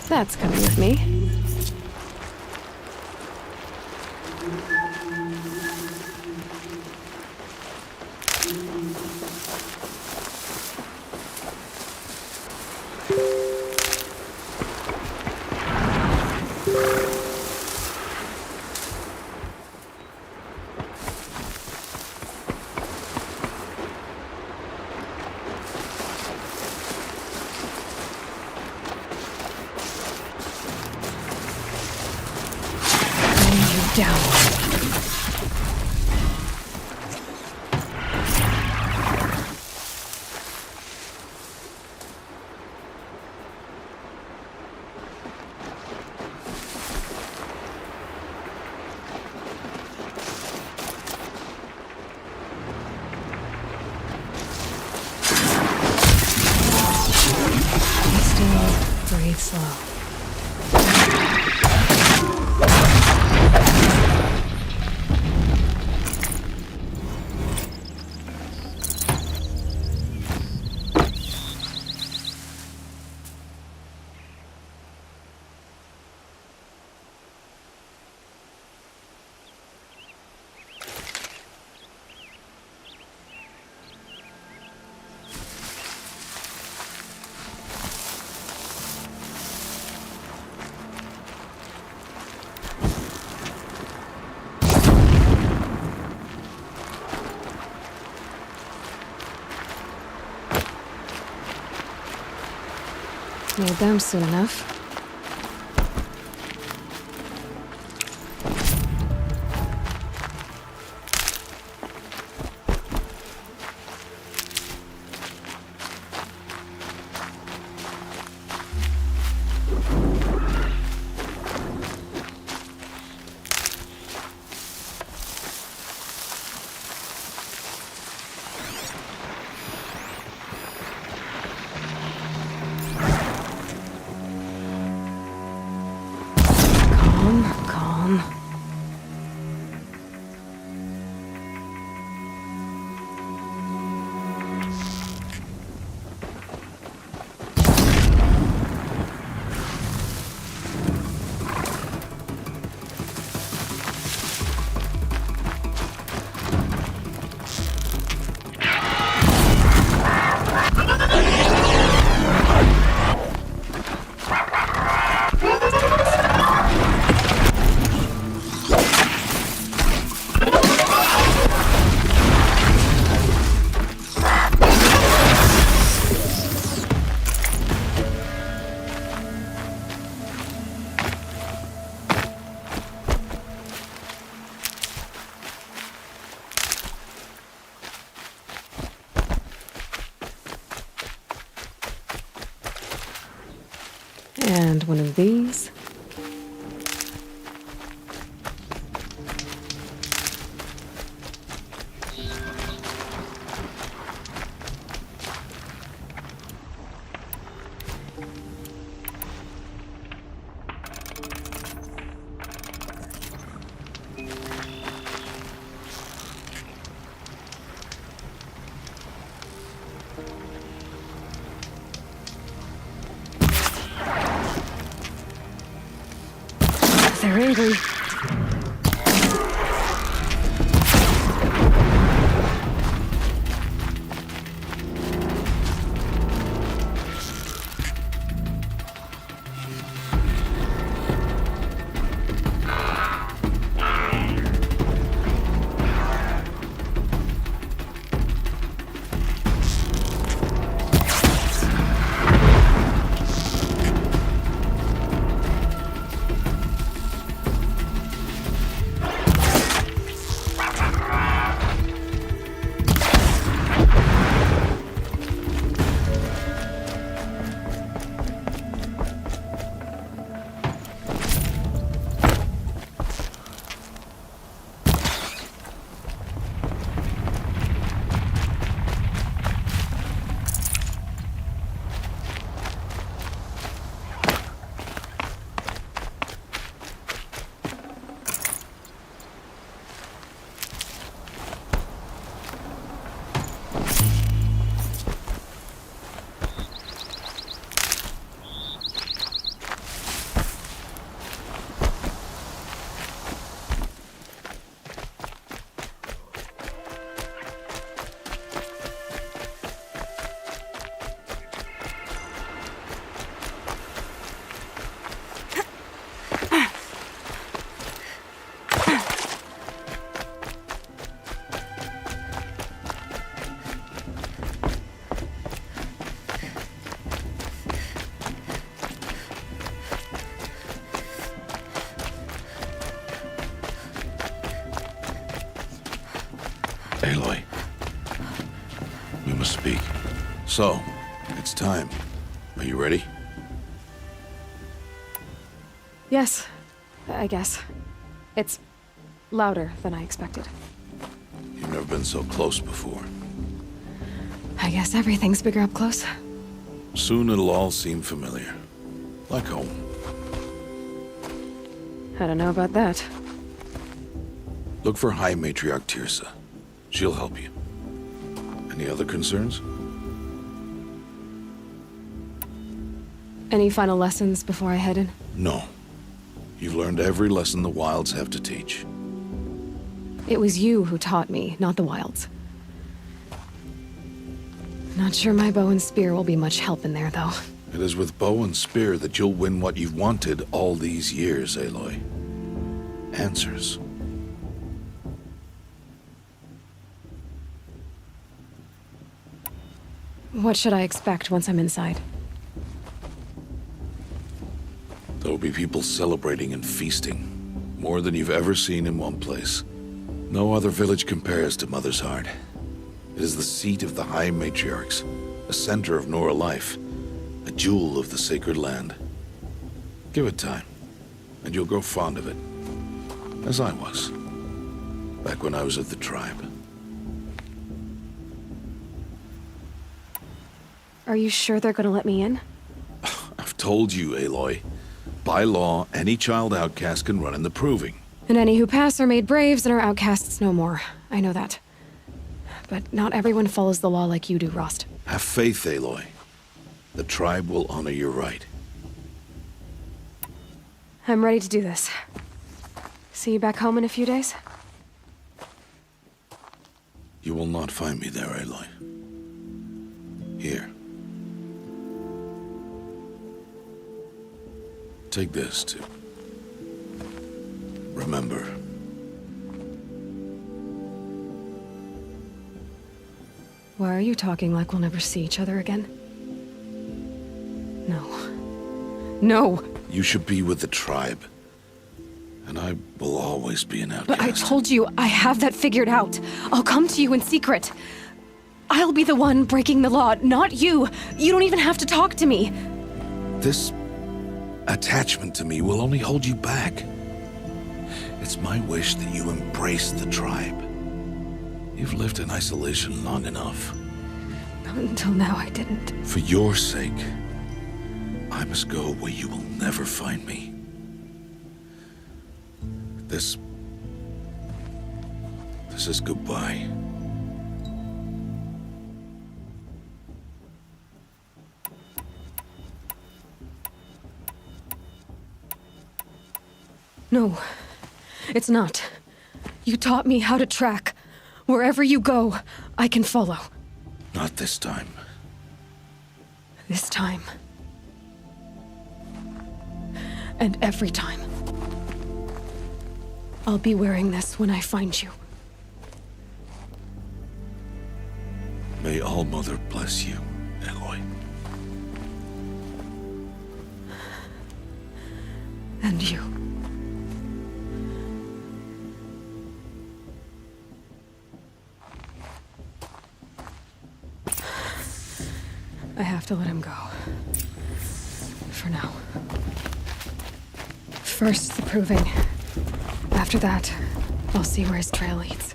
That's coming with me. Down. slow. Need them soon enough. Calm. And one of these. They're angry. Aloy. We must speak. So, it's time. Are you ready? Yes, I guess. It's louder than I expected. You've never been so close before. I guess everything's bigger up close. Soon it'll all seem familiar. Like home. I don't know about that. Look for High Matriarch Tirsa. She'll help you. Any other concerns? Any final lessons before I head in? No. You've learned every lesson the Wilds have to teach. It was you who taught me, not the Wilds. Not sure my bow and spear will be much help in there, though. It is with bow and spear that you'll win what you've wanted all these years, Aloy. Answers. What should I expect once I'm inside? There'll be people celebrating and feasting. More than you've ever seen in one place. No other village compares to Mother's Heart. It is the seat of the High Matriarchs, a center of Nora life, a jewel of the sacred land. Give it time, and you'll grow fond of it. As I was, back when I was at the tribe. Are you sure they're gonna let me in? I've told you, Aloy. By law, any child outcast can run in the proving. And any who pass are made braves and are outcasts no more. I know that. But not everyone follows the law like you do, Rost. Have faith, Aloy. The tribe will honor your right. I'm ready to do this. See you back home in a few days? You will not find me there, Aloy. Here. Take this, too. Remember. Why are you talking like we'll never see each other again? No. No! You should be with the tribe. And I will always be an outcast. But I told you, I have that figured out. I'll come to you in secret. I'll be the one breaking the law, not you. You don't even have to talk to me. This attachment to me will only hold you back. It's my wish that you embrace the tribe. You've lived in isolation long enough. Until now, I didn't. For your sake, I must go where you will never find me. This is goodbye. No, it's not. You taught me how to track. Wherever you go, I can follow. Not this time. This time. And every time. I'll be wearing this when I find you. May All-Mother bless you, Aloy. And you. I have to let him go. For now. First, the proving. After that, I'll see where his trail leads.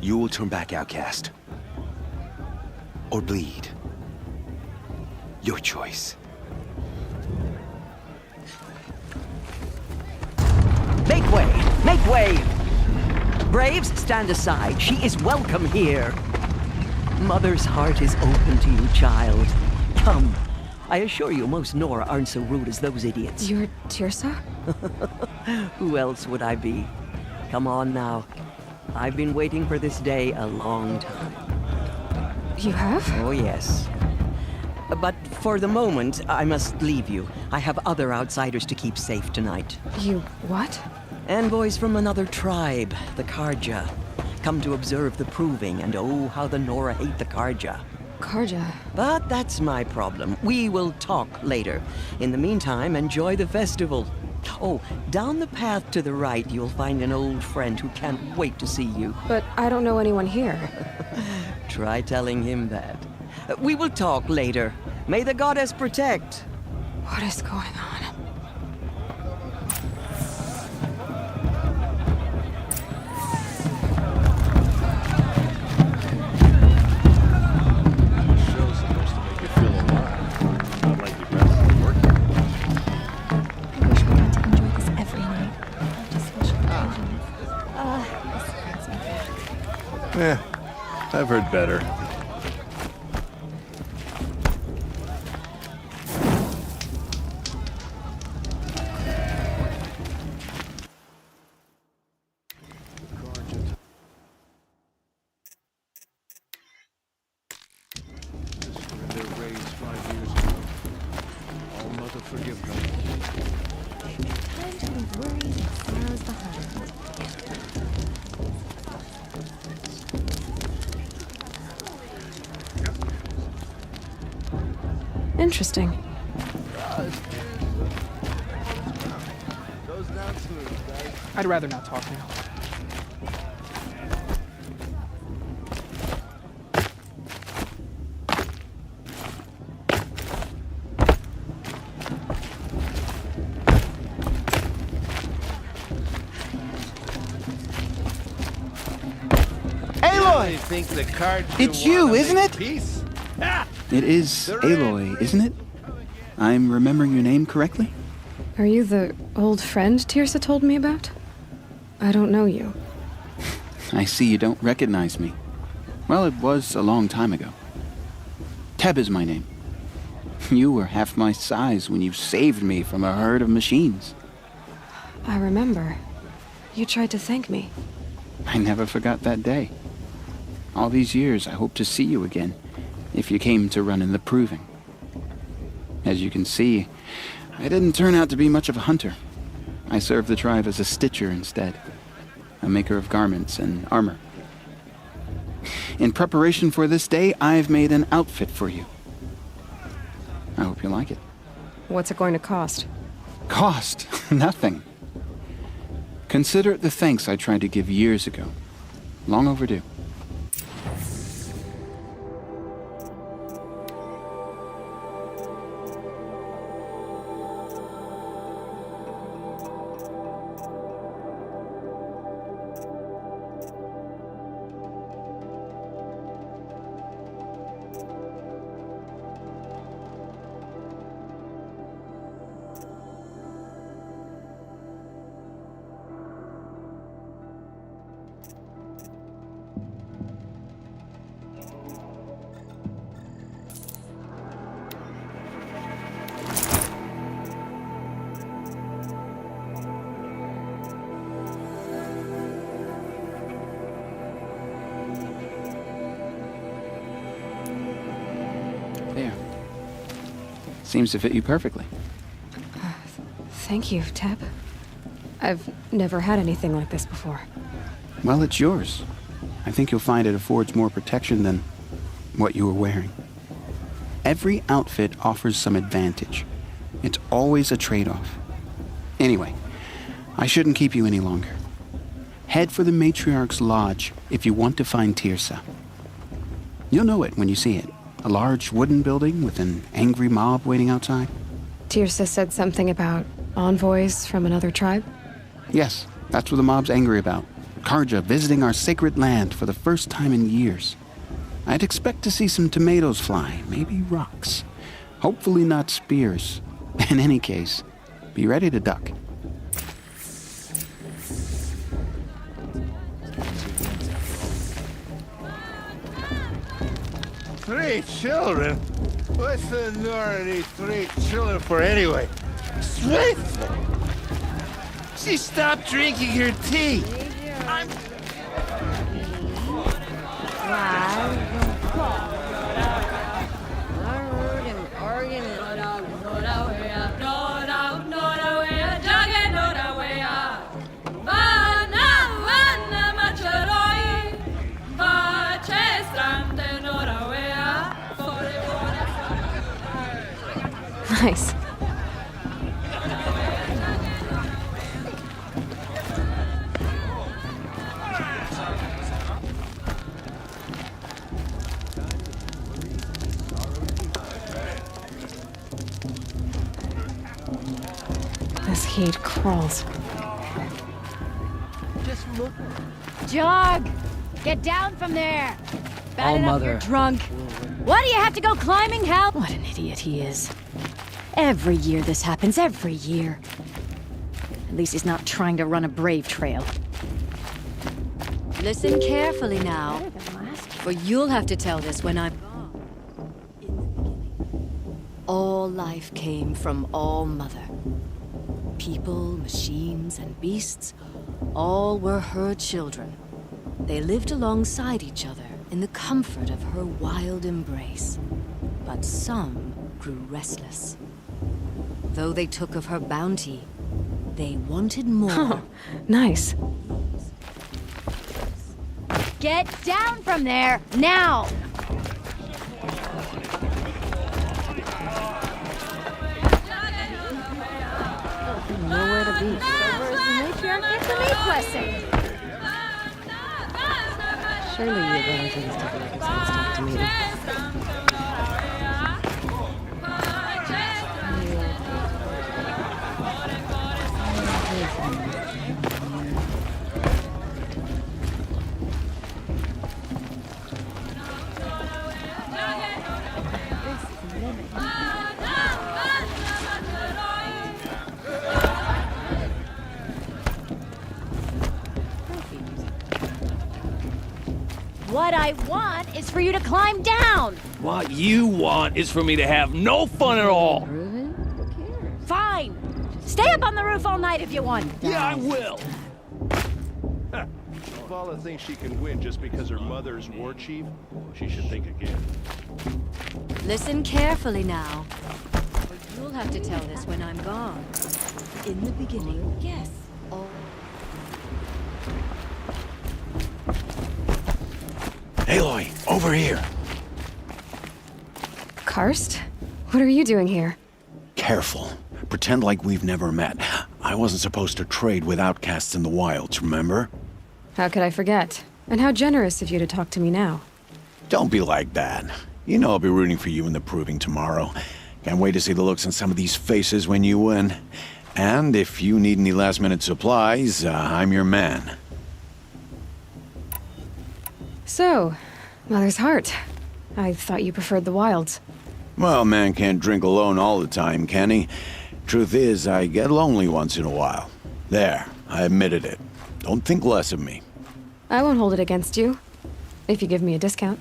You will turn back, outcast. Or bleed. Your choice. Make way! Make way! Braves, stand aside. She is welcome here. Mother's heart is open to you, child. Come. I assure you, most Nora aren't so rude as those idiots. You're Tirsa? Who else would I be? Come on now. I've been waiting for this day a long time. You have? Oh, yes. But for the moment, I must leave you. I have other outsiders to keep safe tonight. You what? Envoys from another tribe, the Carja. Come to observe the proving, and oh, how the Nora hate the Carja. Karja. But that's my problem. We will talk later. In the meantime, enjoy the festival. Oh, down the path to the right, you'll find an old friend who can't wait to see you. But I don't know anyone here. Try telling him that. We will talk later. May the goddess protect. What is going on? Show's supposed to make you feel alive. Not like you've been working. I wish we got to enjoy this every night. Just special occasions. This hurts my back. Yeah, I've heard better. Surrender raised 5 years ago. All mother forgive them. Time to leave worries and sorrows behind. Interesting. Goes down smooth, guys. I'd rather not talk now. Aloy! Think the card It's you, isn't it? Peace? It is Aloy, isn't it? I'm remembering your name correctly? Are you the old friend Tirsa told me about? I don't know you. I see you don't recognize me. Well, it was a long time ago. Teb is my name. You were half my size when you saved me from a herd of machines. I remember. You tried to thank me. I never forgot that day. All these years, I hope to see you again, if you came to run in the proving. As you can see, I didn't turn out to be much of a hunter. I served the tribe as a stitcher instead, a maker of garments and armor. In preparation for this day, I've made an outfit for you. I hope you like it. What's it going to cost? Cost? Nothing. Consider it the thanks I tried to give years ago. Long overdue. There. Seems to fit you perfectly. Thank you, Teb. I've never had anything like this before. Well, it's yours. I think you'll find it affords more protection than what you were wearing. Every outfit offers some advantage. It's always a trade-off. Anyway, I shouldn't keep you any longer. Head for the Matriarch's Lodge if you want to find Tirsa. You'll know it when you see it. A large wooden building with an angry mob waiting outside. Tirsa said something about envoys from another tribe? Yes, that's what the mob's angry about. Karja visiting our sacred land for the first time in years. I'd expect to see some tomatoes fly, maybe rocks. Hopefully not spears. In any case, be ready to duck. Three children? What's the Nora need 3 children for anyway? Faithful! She stopped drinking her tea! I'm... Nice. This heat crawls. Just look. Jog! Get down from there! Bad Oh, enough Mother. you're drunk. What, do you have to go climbing, Hal? What an idiot he is. Every year this happens, every year. At least he's not trying to run a brave trail. Listen carefully now, for you'll have to tell this when I'm gone. All life came from All Mother. People, machines, and beasts, all were her children. They lived alongside each other in the comfort of her wild embrace. But some grew restless. Though they took of her bounty, they wanted more. Oh, nice. Get down from there, now! Nowhere to be. Where's the matriarch get the meat blessing? Surely you better take a step back and stop to meeting. What I want is for you to climb down! What you want is for me to have no fun at all. Fine! Stay up on the roof all night if you want. Yeah, I will. Vala thinks she can win just because her mother's war chief. She should think again. Listen carefully now. Or you'll have to tell this when I'm gone. In the beginning, yes. All Aloy, over here. Karst? What are you doing here? Careful. Pretend like we've never met. I wasn't supposed to trade with outcasts in the wilds, remember? How could I forget? And how generous of you to talk to me now. Don't be like that. You know I'll be rooting for you in the proving tomorrow. Can't wait to see the looks on some of these faces when you win. And if you need any last-minute supplies, I'm your man. So, Mother's Heart. I thought you preferred the wilds. Well, man can't drink alone all the time, can he? Truth is, I get lonely once in a while. There, I admitted it. Don't think less of me. I won't hold it against you. If you give me a discount.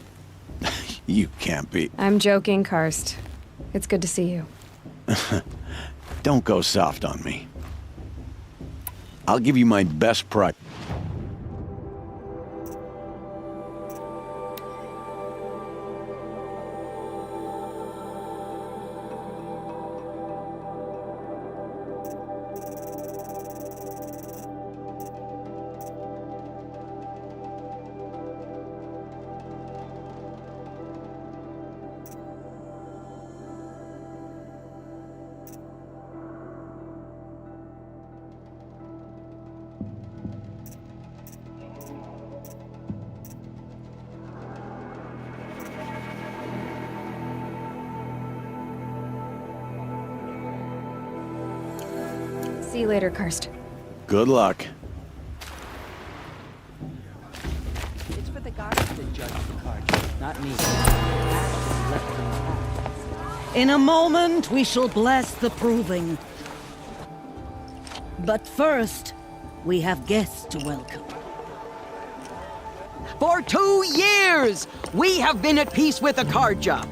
You can't be. I'm joking, Karst. It's good to see you. Don't go soft on me. I'll give you my best price. See you later, Karst. Good luck. It's for the guards to judge the card, not me. In a moment, we shall bless the proving. But first, we have guests to welcome. For 2 years, we have been at peace with Akarja.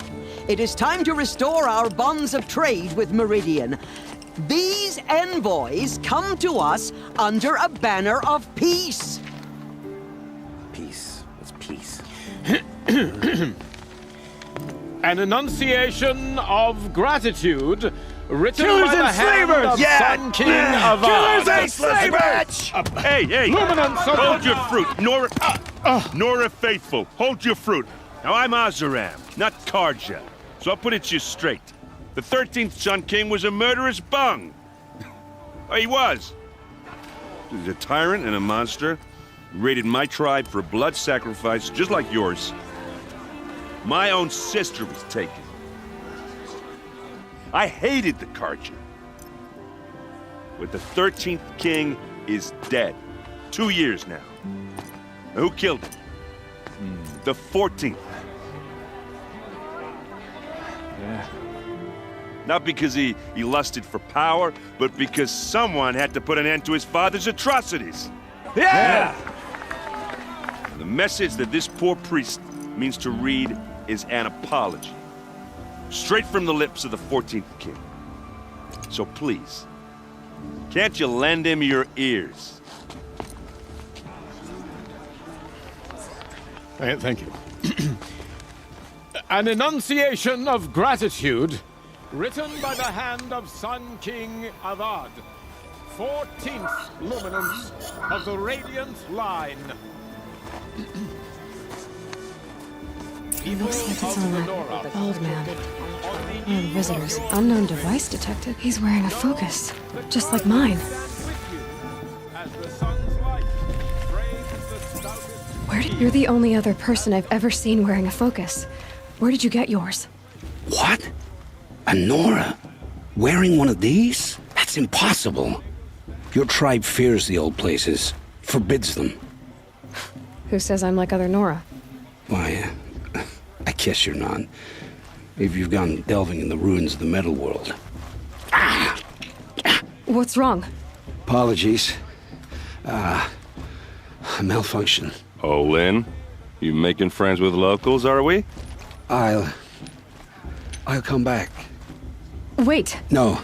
It is time to restore our bonds of trade with Meridian. These envoys come to us under a banner of peace. Peace. It's peace. An enunciation of gratitude written Killers by the and hand slavers! of Yeah! Sun King Avad. Killers and slavers! Hey! Luminance of Hold the- your fruit! Nora Faithful, hold your fruit. Now I'm Azaram, not Karja. So I'll put it to you straight. The 13th Sun King was a murderous bung. He was. He's a tyrant and a monster. He raided my tribe for a blood sacrifice, just like yours. My own sister was taken. I hated the Carja. But the 13th King is dead. 2 years now. Who killed him? The 14th. Yeah. Not because he lusted for power, but because someone had to put an end to his father's atrocities. Yeah! The message that this poor priest means to read is an apology. Straight from the lips of the 14th King. So please, can't you lend him your ears? Thank you. An enunciation of gratitude written by the hand of Sun King Avad, 14th luminance of the Radiant Line. It looks like it's on that bald man. One of the visitors. Unknown device detected. He's wearing a focus, just like mine. You're the only other person I've ever seen wearing a focus. Where did you get yours? What? A Nora? Wearing one of these? That's impossible. Your tribe fears the old places, forbids them. Who says I'm like other Nora? Why, I guess you're not. Maybe you've gone delving in the ruins of the metal world. What's wrong? Apologies. A malfunction. Oh, Lynn? You making friends with locals, are we? I'll come back. Wait. No.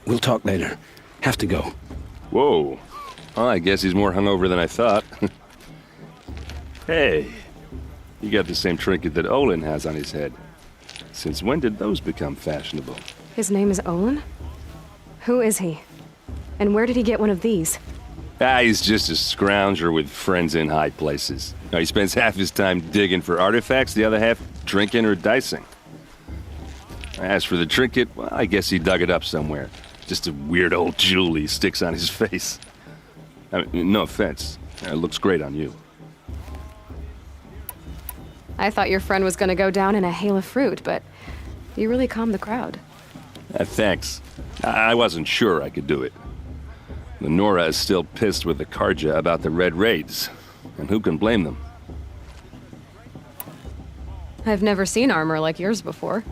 We'll talk later. Have to go. Whoa. Well, I guess he's more hungover than I thought. Hey. You got the same trinket that Olin has on his head. Since when did those become fashionable? His name is Olin? Who is he? And where did he get one of these? He's just a scrounger with friends in high places. He spends half his time digging for artifacts, the other half drinking or dicing. As for the trinket, well, I guess he dug it up somewhere. Just a weird old jewel he sticks on his face. I mean, no offense. It looks great on you. I thought your friend was gonna go down in a hail of fruit, but you really calmed the crowd. Thanks. I wasn't sure I could do it. The Nora is still pissed with the Carja about the Red Raids, and who can blame them? I've never seen armor like yours before.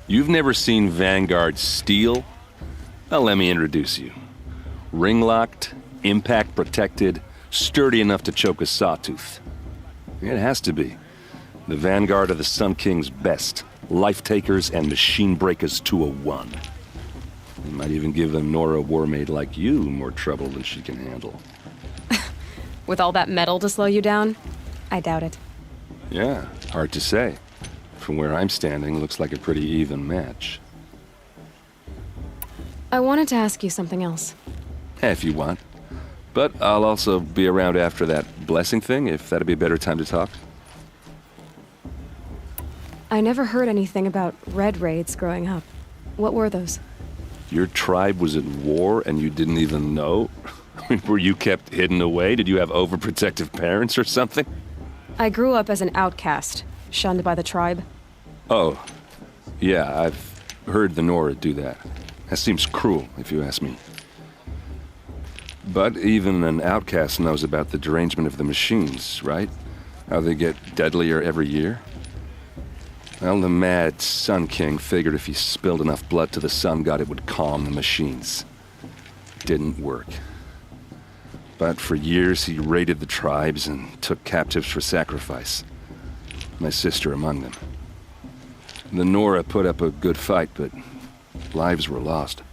You've never seen Vanguard steel? Well, let me introduce you. Ring-locked, impact-protected, sturdy enough to choke a sawtooth. It has to be. The Vanguard of the Sun King's best. Life-takers and machine breakers to a one. They might even give a Nora warmaid like you more trouble than she can handle. With all that metal to slow you down? I doubt it. Yeah, hard to say. From where I'm standing, looks like a pretty even match. I wanted to ask you something else. If you want. But I'll also be around after that blessing thing, if that'd be a better time to talk. I never heard anything about Red Raids growing up. What were those? Your tribe was at war and you didn't even know? Were you kept hidden away? Did you have overprotective parents or something? I grew up as an outcast, shunned by the tribe. Oh, yeah, I've heard the Nora do that. That seems cruel, if you ask me. But even an outcast knows about the derangement of the machines, right? How they get deadlier every year? Well, the mad Sun King figured if he spilled enough blood to the Sun God, it would calm the machines. Didn't work. But for years, he raided the tribes and took captives for sacrifice. My sister among them. The Nora put up a good fight, but lives were lost.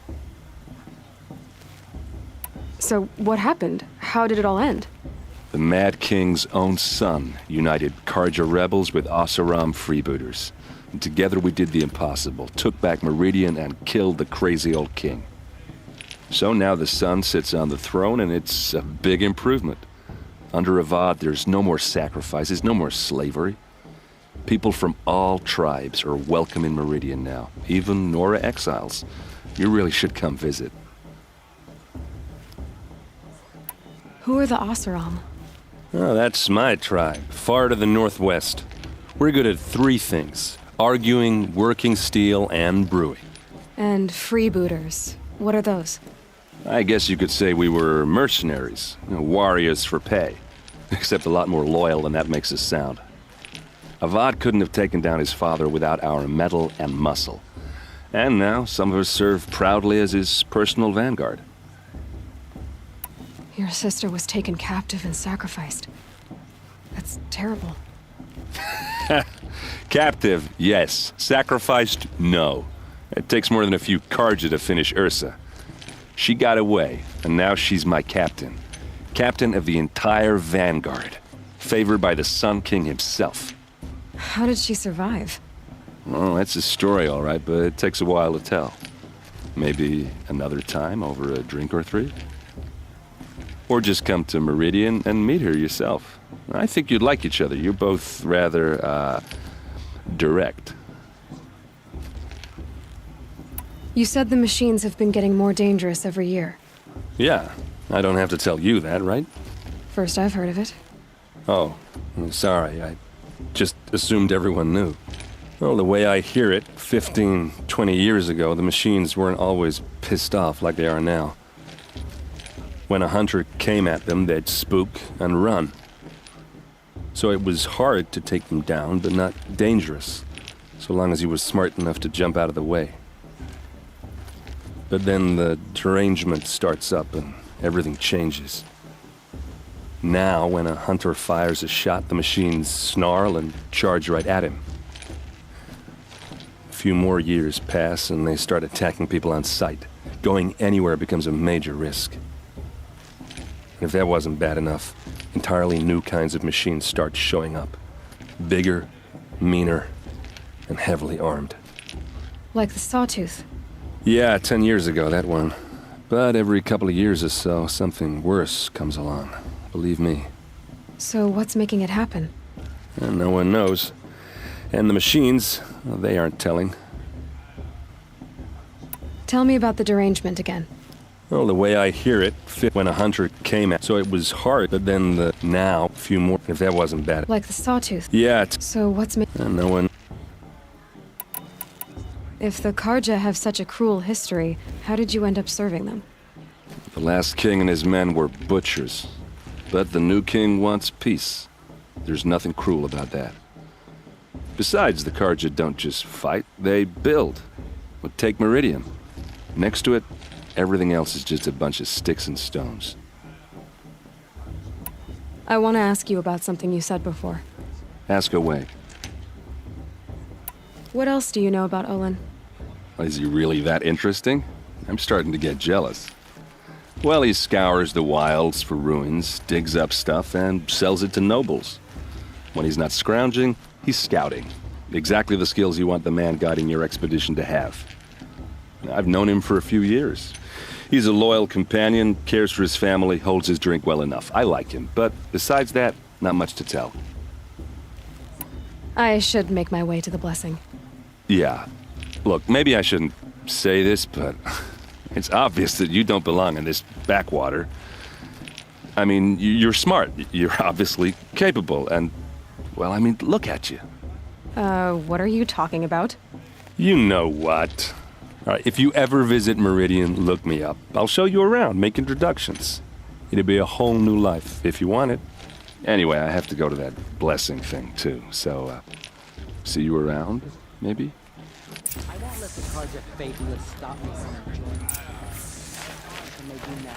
So what happened? How did it all end? The Mad King's own son united Carja rebels with Oseram freebooters. And together we did the impossible, took back Meridian and killed the crazy old king. So now the son sits on the throne and it's a big improvement. Under Avad, there's no more sacrifices, no more slavery. People from all tribes are welcome in Meridian now, even Nora exiles. You really should come visit. Who are the Oseram? Oh, that's my tribe, far to the northwest. We're good at 3 things: arguing, working steel, and brewing. And freebooters. What are those? I guess you could say we were mercenaries, warriors for pay. Except a lot more loyal than that makes us sound. Avad couldn't have taken down his father without our metal and muscle. And now some of us serve proudly as his personal vanguard. Your sister was taken captive and sacrificed. That's terrible. Captive, yes. Sacrificed, no. It takes more than a few Carja to finish Ursa. She got away, and now she's my captain. Captain of the entire Vanguard. Favored by the Sun King himself. How did she survive? Well, that's a story, all right, but it takes a while to tell. Maybe another time over a drink or 3? Or just come to Meridian and meet her yourself. I think you'd like each other. You're both rather, direct. You said the machines have been getting more dangerous every year. Yeah, I don't have to tell you that, right? First I've heard of it. Oh, sorry, I just assumed everyone knew. Well, the way I hear it, 15, 20 years ago, the machines weren't always pissed off like they are now. When a hunter came at them, they'd spook and run. So it was hard to take them down, but not dangerous, so long as he was smart enough to jump out of the way. But then the derangement starts up and everything changes. Now, when a hunter fires a shot, the machines snarl and charge right at him. A few more years pass and they start attacking people on sight. Going anywhere becomes a major risk. And if that wasn't bad enough, entirely new kinds of machines start showing up. Bigger, meaner, and heavily armed. Like the Sawtooth. Yeah, 10 years ago, that one. But every couple of years or so, something worse comes along. Believe me. So what's making it happen? And no one knows. And the machines, well, they aren't telling. Tell me about the derangement again. Well, the way I hear it, when a hunter came at, so it was hard, but then now, a few more, if that wasn't bad. Like the Sawtooth. Yeah. So what's and no one. If the Carja have such a cruel history, how did you end up serving them? The last king and his men were butchers. But the new king wants peace. There's nothing cruel about that. Besides, the Carja don't just fight, they build. Well, take Meridian. Next to it, everything else is just a bunch of sticks and stones. I want to ask you about something you said before. Ask away. What else do you know about Olin? Is he really that interesting? I'm starting to get jealous. Well, he scours the wilds for ruins, digs up stuff, and sells it to nobles. When he's not scrounging, he's scouting. Exactly the skills you want the man guiding your expedition to have. I've known him for a few years. He's a loyal companion, cares for his family, holds his drink well enough. I like him, but besides that, not much to tell. I should make my way to the blessing. Yeah. Look, maybe I shouldn't say this, but it's obvious that you don't belong in this backwater. I mean, you're smart. You're obviously capable, and, well, I mean, look at you. What are you talking about? You know what. All right, if you ever visit Meridian, look me up. I'll show you around, make introductions. It'll be a whole new life, if you want it. Anyway, I have to go to that blessing thing, too, so, see you around, maybe? I won't let the Carja fatalists stop me from enjoying it. And they do now.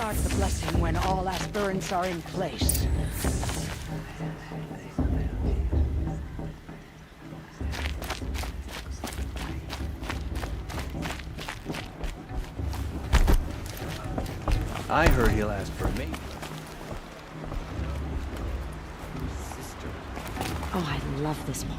start the blessing when all aspirants are in place. I heard he'll ask for a mate. Oh, I love this part.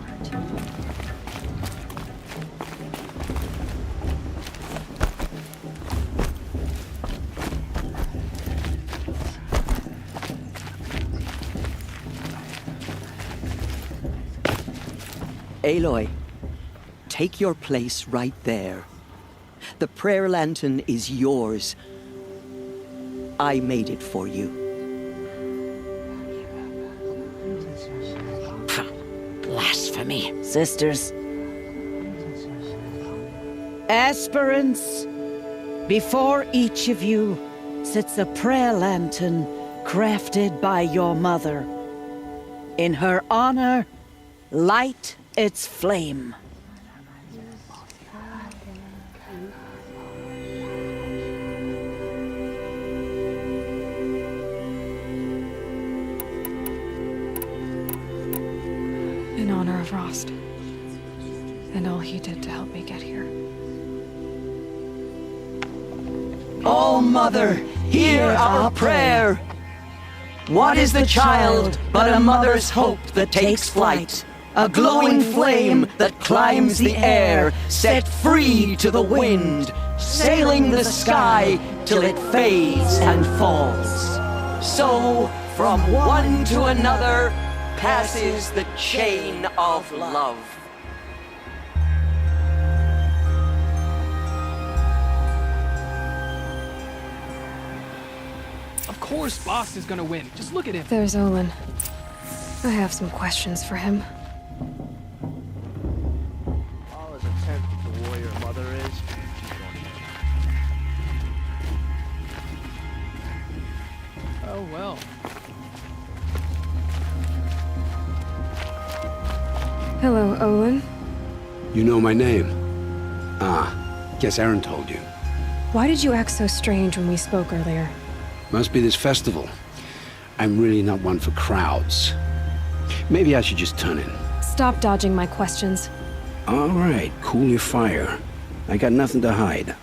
Aloy, take your place right there. The prayer lantern is yours. I made it for you. Blasphemy, sisters. Aspirants, before each of you sits a prayer lantern crafted by your mother. In her honor, light its flame. In honor of Rost. And all he did to help me get here. Oh, Mother, hear our prayer. What is the child but a mother's hope that takes flight? A glowing flame that climbs the air, set free to the wind, sailing the sky till it fades and falls. So, from one to another, passes the chain of love. Of course Boss is gonna win. Just look at him. There's Olin. I have some questions for him. All as intent the warrior mother is. Oh well. Hello, Olin. You know my name? Ah, guess Aaron told you. Why did you act so strange when we spoke earlier? Must be this festival. I'm really not one for crowds. Maybe I should just turn in. Stop dodging my questions. All right, cool your fire. I got nothing to hide.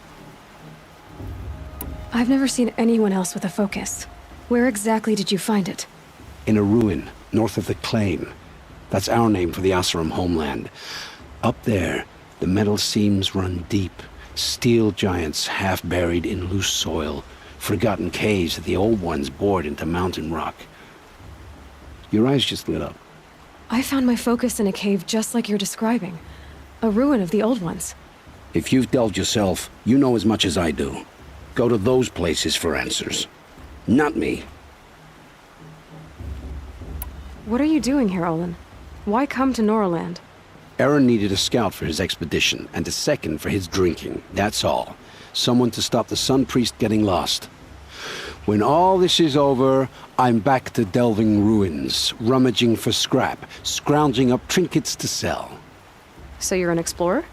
I've never seen anyone else with a focus. Where exactly did you find it? In a ruin, north of the Claim. That's our name for the Oseram homeland. Up there, the metal seams run deep. Steel giants half buried in loose soil. Forgotten caves that the old ones bored into mountain rock. Your eyes just lit up. I found my focus in a cave just like you're describing. A ruin of the old ones. If you've delved yourself, you know as much as I do. Go to those places for answers. Not me. What are you doing here, Olin? Why come to Noraland? Aaron needed a scout for his expedition, and a second for his drinking. That's all. Someone to stop the Sun Priest getting lost. When all this is over, I'm back to delving ruins, rummaging for scrap, scrounging up trinkets to sell. So you're an explorer?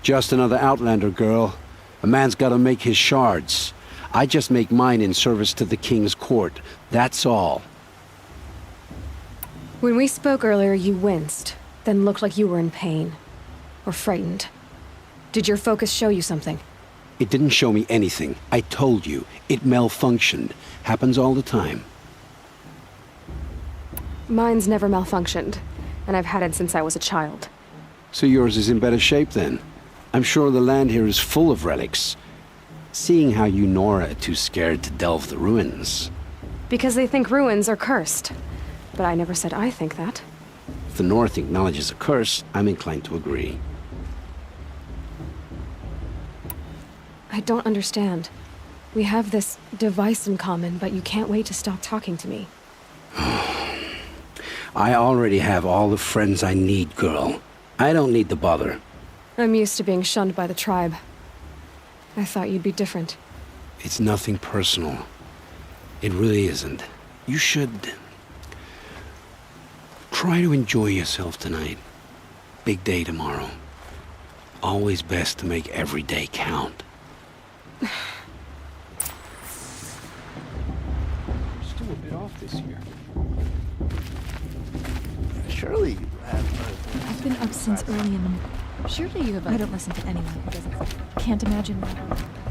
Just another Outlander, girl. A man's gotta make his shards. I just make mine in service to the King's court. That's all. When we spoke earlier, you winced, then looked like you were in pain. Or frightened. Did your focus show you something? It didn't show me anything. I told you. It malfunctioned. Happens all the time. Mine's never malfunctioned, and I've had it since I was a child. So yours is in better shape then. I'm sure the land here is full of relics. Seeing how you Nora are too scared to delve the ruins. Because they think ruins are cursed. But I never said I think that. If the North acknowledges a curse, I'm inclined to agree. I don't understand. We have this device in common, but you can't wait to stop talking to me. I already have all the friends I need, girl. I don't need the bother. I'm used to being shunned by the tribe. I thought you'd be different. It's nothing personal. It really isn't. You should... try to enjoy yourself tonight. Big day tomorrow. Always best to make every day count. off this year. Surely you have. I've been up since early in the... Surely you have... I don't listen to anyone who doesn't... Can't imagine why.